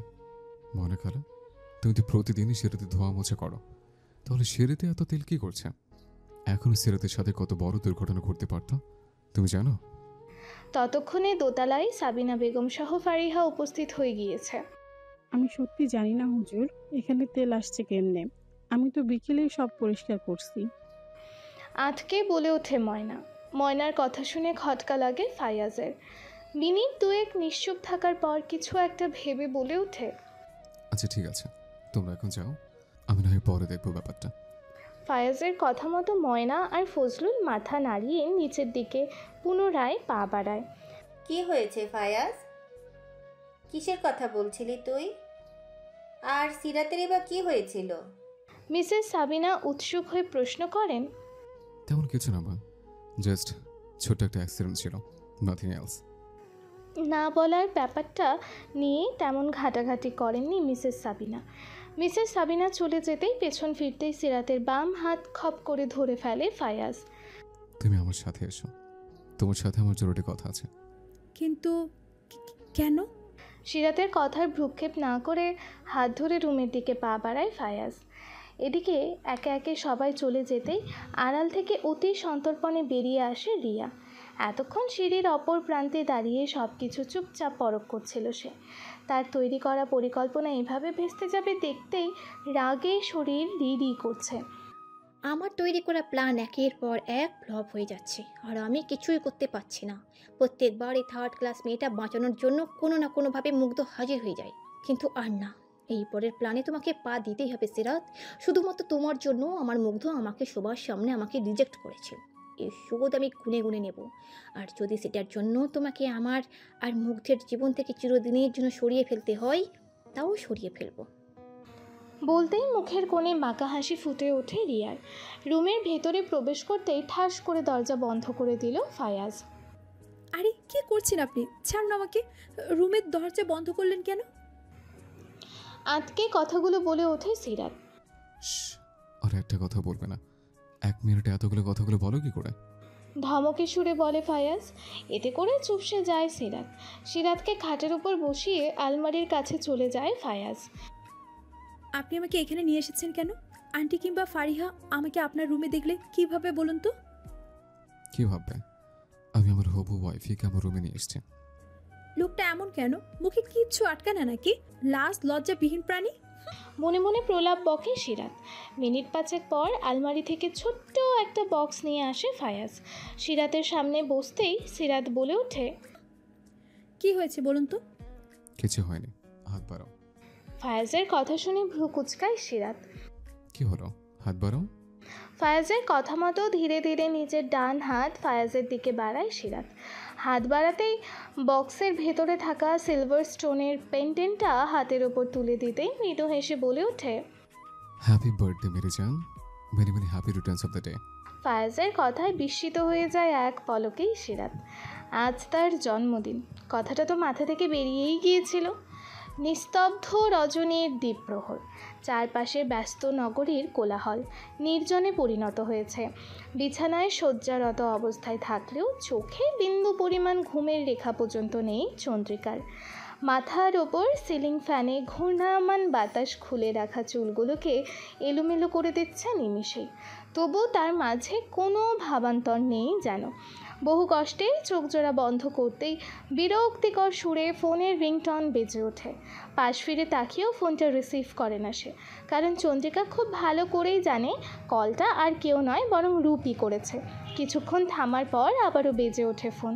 ময়না খালা, তুমি তো প্রতিদিনই সিঁড়িতে ধোয়া মোছা করো, তাহলে সিঁড়িতে এত তেল কি করছে? এখনো সিঁড়িতের সাথে কত বড় দুর্ঘটনা ঘটতে পারতো, তুমি জানো? ততক্ষণে দোতলায় সাবিনা বেগম সহ ফারিহা উপস্থিত হয়ে গিয়েছে। আমি সত্যি জানি না হুজুর, এখানে তেল আসছে কেমনে। আমি তো বিকেলেই সব পরিষ্কার করছি। আটকে বলে ওঠে ময়না। ময়নার কথা শুনে খটকা লাগে ফায়াজের। মিনিট দুয়েক নিশ্চুপ থাকার পর কিছু একটা ভেবে বলে ওঠে, আচ্ছা ঠিক আছে, তোমরা এখন যাও, আমি না হয় পরে দেখবো ব্যাপারটা। ফায়াজের কথা মতো ময়না আর ফজলুল মাথা নাড়িয়ে নিচের দিকে পুনরায় পা বাড়ায়। কি হয়েছে ফায়াজ? কিসের কথা বলছিলি তুই? আর সিরাতের বা কি হয়েছিল? মিসেস সাবিনা উৎসুক হয়ে প্রশ্ন করেন। তেমন কিছু না মা, জাস্ট ছোট্ট একটা অ্যাক্সিডেন্ট ছিল, নাথিং এলস। না বলার ব্যাপারটা নিয়ে তেমন ঘাটাঘাটি করেননি মিসেস সাবিনা। মিসেস সাবিনা চলে যেতেই পেছন ফিরতেই সিরাতের বাম হাত খপ করে ধরে ফেলে ফায়াজ। তুমি আমার সাথে এসো, তোমার সাথে আমার জরুরি কথা আছে। কিন্তু কেন? সিরাতের কথার ভ্রুক্ষেপ না করে হাত ধরে রুমের দিকে পা বাড়ায় ফায়াজ। এদিকে একে একে সবাই চলে যেতেই আড়াল থেকে অতি সন্তর্পণে বেরিয়ে আসে রিয়া। এতক্ষণ সিঁড়ির অপর প্রান্তে দাঁড়িয়ে সব কিছু চুপচাপ পরখ করছিল সে। তার তৈরি করা পরিকল্পনা এভাবে ভেস্তে যাবে দেখতেই রাগে শরীর রি করছে। আমার তৈরি করা প্ল্যান একের পর এক ফ্লপ হয়ে যাচ্ছে, আর আমি কিছুই করতে পারছি না। প্রত্যেকবার এই থার্ড ক্লাস মেয়েটা বাঁচানোর জন্য কোনো না কোনোভাবে মুগ্ধ হাজির হয়ে যায়, কিন্তু আর না, এই পরের প্ল্যানে তোমাকে পা দিতেই হবে সিরাত। শুধুমাত্র তোমার জন্য আমার মুগ্ধ আমাকে সবার সামনে আমাকে রিজেক্ট করেছে, এর শোধ আমি গুনে গুনে নেব। আর যদি সেটার জন্য তোমাকে আমার আর মুগ্ধের জীবন থেকে চিরদিনের জন্য সরিয়ে ফেলতে হয়, তাও সরিয়ে ফেলবো। বলতেই মুখের কোণে বাঁকা হাসি ফুটে ওঠে রিয়ার। রুমের ভেতরে প্রবেশ করতেই ঠাস করে দরজা বন্ধ করে দিল ফায়াজ। আরে কি করছেন আপনি? ছাড়ুন আমাকে। রুমের দরজা বন্ধ করলেন কেন? আতকে কথাগুলো বলে ওঠে সিরাত। আর একটা কথা বলবে না। 1 মিনিটে এতগুলো কথাগুলো বলো কি করে? ধমকে সুরে বলে ফায়াজ। এতে করে চুপসে যায় সিরাত। সিরাতকে খাটের উপর বসিয়ে আলমারির কাছে চলে যায় ফায়াজ। আপনি আমাকে এখানে নিয়ে এসেছেন কেন? আন্টি কিংবা ফারিহা আমাকে আপনার রুমে দেখলে কিভাবে বলুন তো? কি ভাববে? আমি আমার হবু ওয়াইফিকে আমার রুমে নিয়ে এসেছি। লোকটা এমন কেন? মুখে কিচ্ছু আটকা না নাকি? লাশ লজ্জাবিহীন প্রাণী। মনে মনে প্রলাপ বকে সিরাত। মিনিট 5 পর আলমারি থেকে ছোট্ট একটা বক্স নিয়ে আসে ফায়াজ। সিরাতের সামনে বসতেই সিরাত বলে ওঠে, কি হয়েছে বলুন তো? কিছু হয়নি, হাত বাড়াও। ফায়াজের কথা শুনে ভ্রু কুচকায় সিরাত। কি হলো, হাত বাড়াও। ফায়াজের কথা মতো ধীরে ধীরে নিজের ডান হাত ফায়াজের দিকে বাড়ায় সিরাত। হাত বাড়াতেই বক্সের ভেতরে থাকা সিলভার স্টোনের পেন্ডেন্টটা হাতের ওপর তুলে দিতেই মৃদু হেসে বলে ওঠে, হ্যাপি বার্থডে মেরি জান, many many happy returns of the day. ফায়াজের কথায় বিস্মিত হয়ে যায় এক পলকেই সিরাত। আজ তার জন্মদিন, কথাটা তো মাথা থেকে বেরিয়েই গিয়েছিল। নিস্তব্ধ রজনীর দ্বীপ্রহর, চারপাশের ব্যস্ত নগরীর কোলাহল নির্জনে পরিণত হয়েছে। বিছানায় শয্যারত অবস্থায় থাকলেও চোখে বিন্দু পরিমাণ ঘুমের রেখা পর্যন্ত নেই চন্দ্রিকার। মাথার ওপর সিলিং ফ্যানে ঘূর্ণায়মান বাতাস খুলে রাখা চুলগুলোকে এলোমেলো করে দিচ্ছে নিমিষেই। তবু তার মাঝে কোনো ভাবান্তর নেই যেন। বহু কষ্টে চোখজোড়া বন্ধ করতেই বিরক্তিকর সুরে ফোনের রিংটন বেজে ওঠে। পাশ ফিরে তাকিয়েও ফোনটা রিসিভ করে না সে, কারণ চন্দ্রিকা খুব ভালো করেই জানে কলটা আর কেউ নয় বরং রূপই করেছে। কিছুক্ষণ থামার পর আবারও বেজে ওঠে ফোন।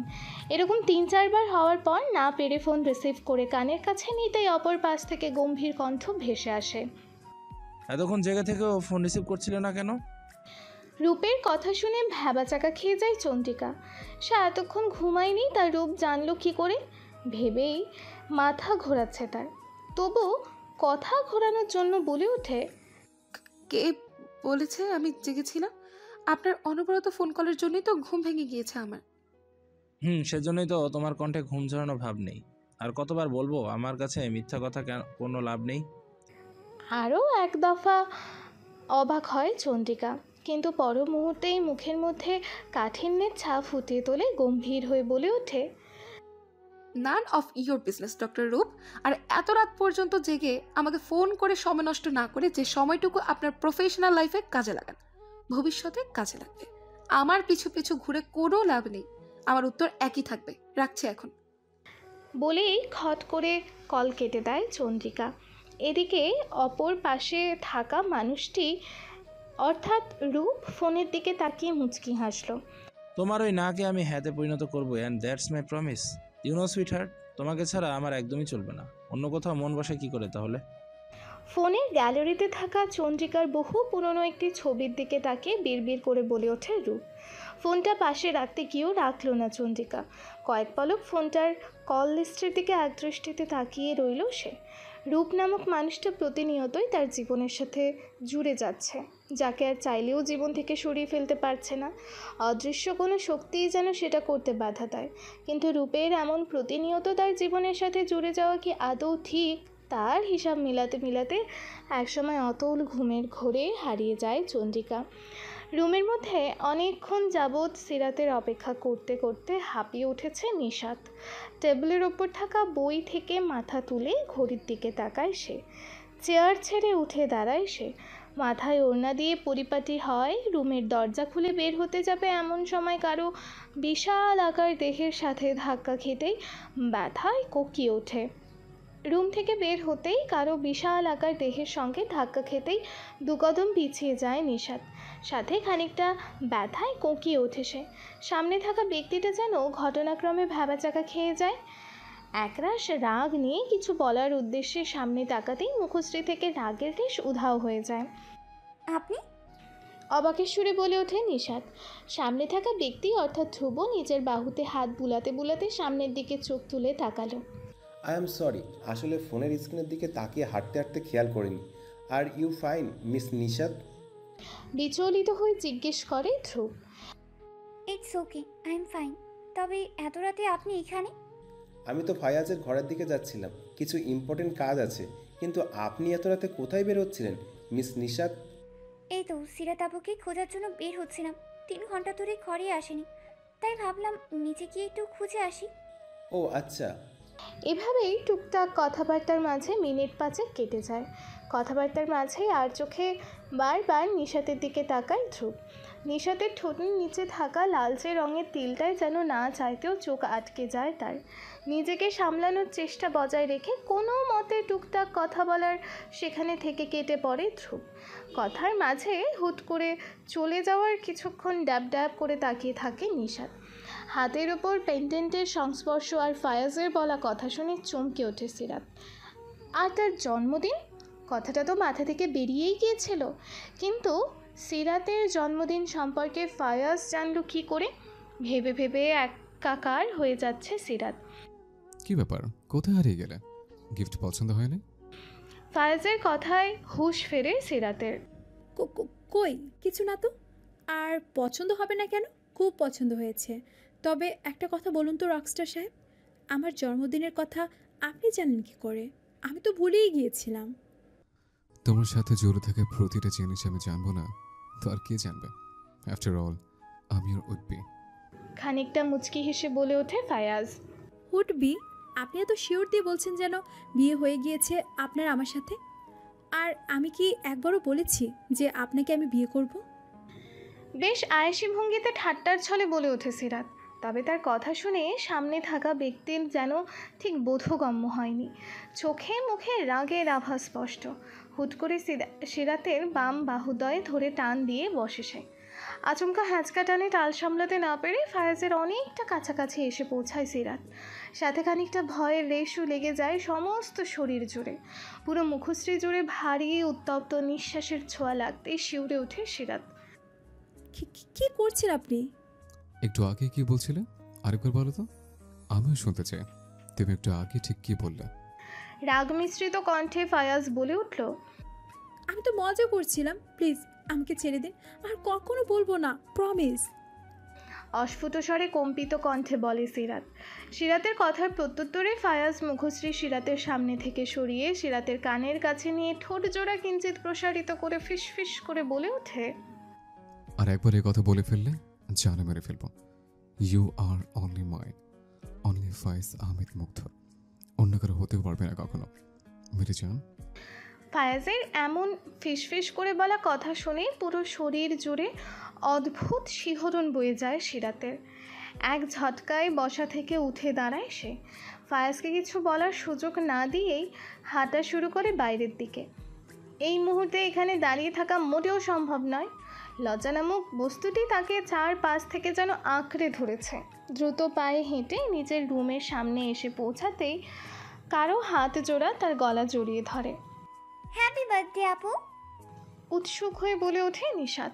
এরকম 3-4 বার হওয়ার পর না পেরে ফোন রিসিভ করে কানের কাছে নিতেই অপর পাশ থেকে গম্ভীর কণ্ঠ ভেসে আসে, এতক্ষণ জেগে থেকেও ফোন রিসিভ করছিল না কেন? রূপের কথা শুনে ভ্যাবাচাকা খেয়ে যায় চন্দ্রিকা। সে এতক্ষণ ঘুমায়নি, তার রূপ জানলো কী করে ভেবেই মাথা ঘোরাচ্ছে তার। তবু কথা ঘোরানোর জন্য বলে ওঠে, কে বলেছে আমি জেগেছিলাম? আপনার অনবরত ফোন কলের জন্যই তো ঘুম ভেঙে গিয়েছে আমার। সেজন্যই তো তোমার কণ্ঠে ঘুম ঝরানো ভাব নেই। আর কতবার বলবো, আমার কাছে মিথ্যা কথা কোনো লাভ নেই। আরও এক দফা অবাক হয় চন্দ্রিকা, কিন্তু পর মুহূর্তেই মুখের মধ্যে কাঠিন্যের ছাপ ফুটিয়ে তোলে, গম্ভীর হয়ে বলে ওঠে, none of your business doctor রূপ। আর এত রাত পর্যন্ত জেগে আমাকে ফোন করে সময় নষ্ট না করে যে সময়টুকু আপনার প্রফেশনাল লাইফে কাজে লাগান, ভবিষ্যতে কাজে লাগবে। আমার পিছু পিছু ঘুরে কোনো লাভ নেই। আমার উত্তর একই থাকবে, রাখছি এখন। বলেই খট করে কল কেটে দেয় চন্দ্রিকা। এদিকে অপর পাশে থাকা মানুষটি অর্থাৎ রূপ ফোনের দিকে তাকিয়ে মুচকি হাসলো। তোমার ওই নাকে আমি হ্যাতে পরিণত করবো, and that's my promise. You know sweetheart, তোমাকে ছাড়া আমার একদমই চলবে না। অন্য কোথাও মন বসে কি করে তাহলে? ফোনের গ্যালারিতে থাকা চন্দ্রিকার বহু পুরনো একটি ছবির দিকে তাকিয়ে বিড়বিড় করে বলে ওঠে রূপ। ফোনটা পাশে রাখতে গিয়েও রাখলো না চন্দ্রিকা। কয়েক পলক ফোনটার কল লিস্টের দিকে একদৃষ্টিতে তাকিয়ে রইল সে। রূপ নামক মানুষটা প্রতিনিয়তই তার জীবনের সাথে জুড়ে যাচ্ছে, যাকে আর চাইলেও জীবন থেকে সরিয়ে ফেলতে পারছে না। অদৃশ্য কোনো শক্তিই যেন সেটা করতে বাধা দেয়। কিন্তু রূপের এমন প্রতিনিয়ত তার জীবনের সাথে জুড়ে যাওয়া কি আদৌ ঠিক? তার হিসাব মিলাতে মিলাতে একসময় অতল ঘুমের ঘোরে হারিয়ে যায় চন্দ্রিকা। রুমের মধ্যে অনেকক্ষণ যাবৎ সিরাতের অপেক্ষা করতে করতে হাঁপিয়ে উঠেছে নিশাত। টেবিলের ওপর থাকা বই থেকে মাথা তুলে ঘড়ির দিকে তাকায় সে। চেয়ার ছেড়ে উঠে দাঁড়ায় সে। মাথায় ওড়না দিয়ে পরিপাটি হয়। রুমের দরজা খুলে বের হতে যাবে এমন সময় কারো বিশাল আকার দেহের সাথে ধাক্কা খেতেই ব্যথায় কোকিয়ে ওঠে। রুম থেকে বের হতেই কারো বিশাল আকার দেহের সঙ্গে ধাক্কা খেতেই দুকদম পিছিয়ে যায় নিশাত। সাথে খানিকটা ব্যথায় কোঁকিয়ে ওঠে সে। সামনে থাকা ব্যক্তিটা যেন ঘটনাক্রমে ভ্যাবাচাকা খেয়ে যায়। একরাশ রাগ নিয়ে কিছু বলার উদ্দেশ্যে সামনে তাকাতেই মুখশ্রী থেকে রাগের রেশ উধাও হয়ে যায়। আপনি? অবাকের সুরে বলে ওঠে নিশাত। সামনে থাকা ব্যক্তি অর্থাৎ ধ্রুব নিজের বাহুতে হাত বুলাতে বুলাতে সামনের দিকে চোখ তুলে তাকালো। আই এম সরি, আসলে ফোনের স্ক্রিনের দিকে তাকিয়ে হাঁটতে হাঁটতে খেয়াল করিনি। Are you fine miss Nishat? বিচলিত হয়ে জিজ্ঞেস করে Dhruv. It's okay, I am fine. তবে এত রাতে আপনি এখানে? আমি তো ফায়াজের ঘরের দিকে যাচ্ছিলাম, কিছু ইম্পর্টেন্ট কাজ আছে। কিন্তু আপনি এত রাতে কোথায় বেরোচ্ছিলেন মিস নিশাত? এই তো সিরাত আপুকে খোঁজার জন্য বের হচ্ছিলাম। 3 ঘন্টা ধরে ঘরে আসেনি, তাই ভাবলাম নিচে গিয়ে একটু খুঁজে আসি। ও আচ্ছা। এভাবেই টুকটাক কথাবার্তার মাঝে মিনিট 5 কেটে যায়। কথাবার্তার মাঝেই আর চোখে বারবার নিশাতের দিকে তাকায় ধ্রুব। নিশাতের ঠোঁটের নিচে থাকা লালচে রঙের তিলটায় যেন না চাইতেও চোখ আটকে যায় তার। নিজেকে সামলানোর চেষ্টা বজায় রেখে কোনো মতে টুকটাক কথা বলার সেখানে থেকে কেটে পড়ে ধ্রুব। কথার মাঝে হুট করে চলে যাওয়ার কিছুক্ষণ ড্যাব ড্যাব করে তাকিয়ে থাকে নিশাত। হাতের ওপর পেন্ডেন্টের সংস্পর্শ আর ফায়াজের বলা কথা শুনে চমকে ওঠে সিরাত। আর তার জন্মদিন কথাটা তো মাথা থেকে বেরিয়েই গিয়েছিল, কিন্তু সিরাতের জন্মদিন সম্পর্কে ফায়াজ জানল কী করে? ভেবে ভেবে একাকার হয়ে যাচ্ছে সিরাত। কি ব্যাপার, কোথায় হারিয়ে গেলে? গিফট পছন্দ হয়নি? ফায়াজের কথায় হুঁশ ফেরে সিরাতের। কই কিছু না তো। আর পছন্দ হবে না কেন? খুব পছন্দ হয়েছে। তবে একটা কথা বলুন তো রকস্টার সাহেব, আমার জন্মদিনের কথা আপনি জানেন কি করে? আমি তো ভুলেই গিয়েছিলাম। তোমার সাথে জড়ে থাকা প্রতিটা জিনিস আমি জানবো না তো আর কে জানবে? আফটার অল আমি ওর উঠবি। খানিকটা মুচকি হেসে বলে ওঠে ফায়াজ। উঠবি? আপনি এত শিওর দিয়ে বলছেন যেন বিয়ে হয়ে গিয়েছে আপনার আমার সাথে। আর আমি কি একবারও বলেছি যে আপনাকে আমি বিয়ে করব? বেশ আয়েশি ভঙ্গিতে ঠাট্টার ছলে বলে ওঠে সিরাত। তবে তার কথা শুনে সামনে থাকা ব্যক্তির যেন ঠিক বোধগম্য হয়নি। চোখে মুখে রাগের আভা স্পষ্ট। হুট করে সিরাতের বাম বাহুদয় ধরে টান দিয়ে বসে সে। আচমকা হ্যাঁচকা টানে টাল সামলাতে না পেরে ফায়াজের অনেকটা কাছাকাছি এসে পৌঁছায় সিরাত। সাথে খানিকটা ভয়ের রেশও লেগে যায় সমস্ত শরীর জুড়ে। পুরো মুখশ্রী জুড়ে ভারী উত্তপ্ত নিঃশ্বাসের ছোঁয়া লাগতেই শিউরে ওঠে সিরাত। কি করছেন আপনি? একটু আগে কি বলছিলে আরেকবার বলো তো, আমিও শুনতে চাই। তুমি একটু আগে ঠিক কি বললে? রাগ মিশ্রিত কণ্ঠে ফায়াজ বলে উঠল, আমি তো মজা করছিলাম, প্লিজ আমাকে ছেড়ে দিন, আর কখনো বলবো না, প্রমিস। অস্ফুট স্বরে কম্পিত কণ্ঠে বলে সিরাত। সিরাতের কথার প্রত্যুত্তরে ফায়াজ মুখশ্রী সিরাতের সামনে থেকে সরিয়ে সিরাতের কানের কাছে নিয়ে ঠোঁট জোড়া কিঞ্চিত প্রসারিত করে ফিসফিস করে বলে ওঠে, আর একবার এই কথা বলে ফেললে জানে মেরে ফেলবো। You are only mine, only Faiz Ahmed Mugdho. অন্য কারো হতেও পারবে না কখনো মেরে জান। ফায়াজের এমন ফিসফিস করে বলা কথা শুনে পুরো শরীর জুড়ে অদ্ভুত শিহরণ বয়ে যায় সিরাতের। এক ঝটকায় বসা থেকে উঠে দাঁড়ায় সে। ফায়াজকে কিছু বলার সুযোগ না দিয়েই হাঁটা শুরু করে বাইরের দিকে। এই মুহূর্তে এখানে দাঁড়িয়ে থাকা মোটেও সম্ভব নয়। লজ্জা নামক বস্তুটি তাকে চারপাশ থেকে যেন আঁকড়ে ধরেছে। দ্রুত পায়ে হেঁটে নিজের রুমের সামনে এসে পৌঁছাতেই কারো হাত জোড়া তার গলা জড়িয়ে ধরে। হ্যাপি বার্থডে আপু, উৎসুক হয়ে বলে ওঠে নিশাত।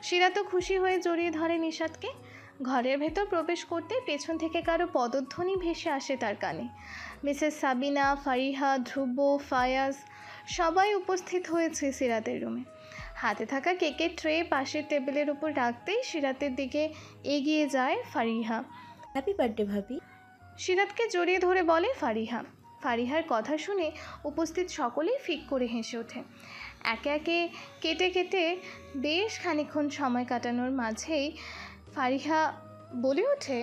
সিরাতও খুশি হয়ে জড়িয়ে ধরে নিশাতকে। ঘরের ভেতর প্রবেশ করতে পেছন থেকে কারো পদধ্বনি ভেসে আসে তার কানে। মিসেস সাবিনা, ফারিহা, ধ্রুব, ফায়াজ সবাই উপস্থিত হয়েছে সিরাতের রুমে। হাতে থাকা কেকের ট্রে পাশের টেবিলের উপর রাখতেই সিরাতের দিকে এগিয়ে যায় ফারিহা। হ্যাপি বার্থডে ভাবি, সিরাতকে জড়িয়ে ধরে বলে ফারিহা। ফারিহার কথা শুনে উপস্থিত সকলেই ফিক করে হেসে ওঠে। একে একে কেটে কেটে বেশ খানিকক্ষণ সময় কাটানোর মাঝেই ফারিহা বলে ওঠে,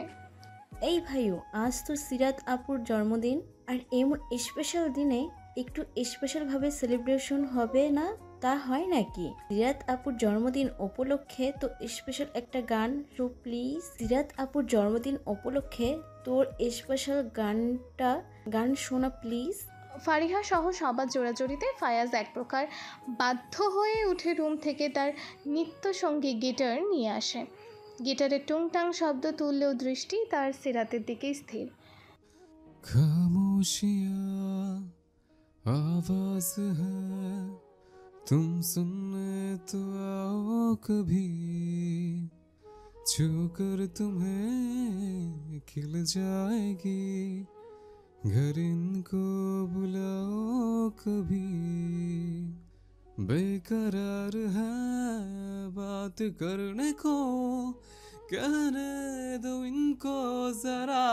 এই ভাইও আজ তো সিরাত আপুর জন্মদিন, আর এমন স্পেশাল দিনে একটু স্পেশালভাবে সেলিব্রেশন হবে না? তা হয় নাকি? সিরাত আপুর জন্মদিন উপলক্ষে তো স্পেশাল একটা গান, সো প্লিজ সিরাত আপুর জন্মদিন উপলক্ষে তোর স্পেশাল গান শোনা প্লিজ। ফারিহা সহ সবার জোড়াজড়িতে ফায়াজ এক প্রকার বাধ্য হয়ে উঠে রুম থেকে তার নিত্যসঙ্গী গিটার নিয়ে আসে। গিটারের টুংটাং শব্দ তুললেও দৃষ্টি তার সিরাতের দিকে স্থির। খামোশিয়াঁ আওয়াজ হ্যায় तुम सुनने तो आओ कभी छूकर तुम्हें खिल जाएगी घर इनको बुलाओ कभी बेकरार है बात करने को, कहने दो इनको जरा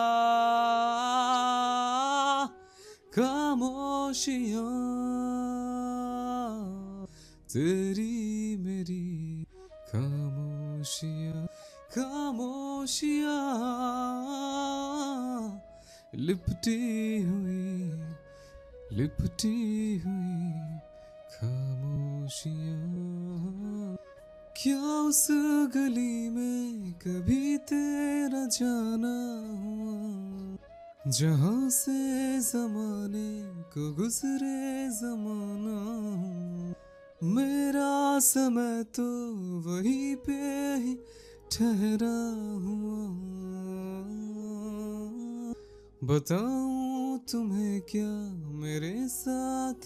खामोशियाँ तेरी मेरी खामोशियाँ खामोशियाँ लिपटी हुई खामोशियाँ। क्या उस गली में कभी तेरा जाना हुआ, जहाँ से जमाने को गुजरे जमाना, मेरा समय तो वहीं पे ही ठहरा हुआ। बताऊं तुम्हें क्या मेरे साथ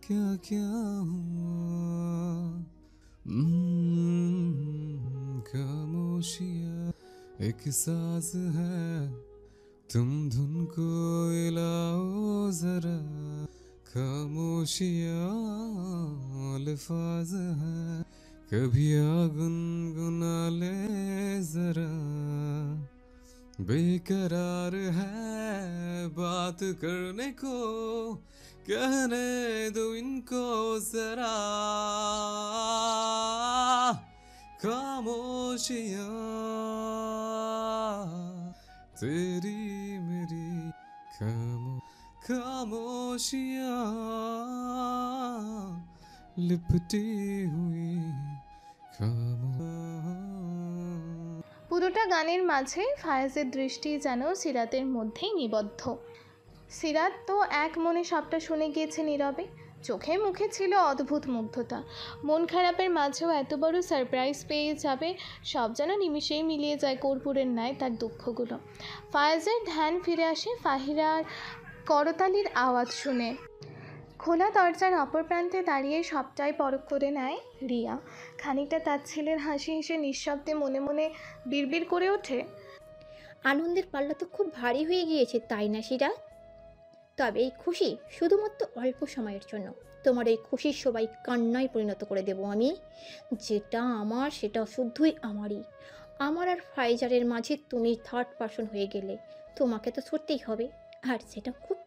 क्या क्या हुआ। खामोशियाँ एक साज है, तुम धुन को हिलाओ जरा। खामोशियाँ अल्फाज है, कभी गुनगुना ले जरा। बेकरार है बात करने को, कहने दो इनको जरा खामोशियाँ तेरी मेरी खामोशियाँ लिपटी हुई পুরোটা গানের মাঝে ফায়াজের দৃষ্টি যেন সিরাতের মধ্যেই নিবদ্ধ। সিরাত তো এক মনে সবটা শুনে গিয়েছে নীরবে, চোখে মুখে ছিল অদ্ভুত মুগ্ধতা। মন খারাপের মাঝেও এত বড় সারপ্রাইজ পেয়ে যাবে সব যেন নিমিষেই মিলিয়ে যায় কর্পূরের ন্যায় তার দুঃখগুলো। ফায়াজের ধ্যান ফিরে আসে ফাহিরার করতালির আওয়াজ শুনে। খোলা দরজার অপর প্রান্তে দাঁড়িয়ে সবটাই পরখ করে নেয় রিয়া। খানিকটা তার ছেলের হাসি হেসে নিঃশব্দে মনে মনে বিড়বিড় করে ওঠে, আনন্দের পাল্লা তো খুব ভারী হয়ে গিয়েছে, তাই না সিরাত? তবে এই খুশি শুধুমাত্র অল্প সময়ের জন্য। তোমার এই খুশির সবাই কান্নায় পরিণত করে দেব আমি। যেটা আমার সেটা শুধুই আমারই। আমার আর ফাইজারের মাঝে তুমি থার্ড পারসন হয়ে গেলে তোমাকে তো ছুটতেই হবে, আর সেটা খুব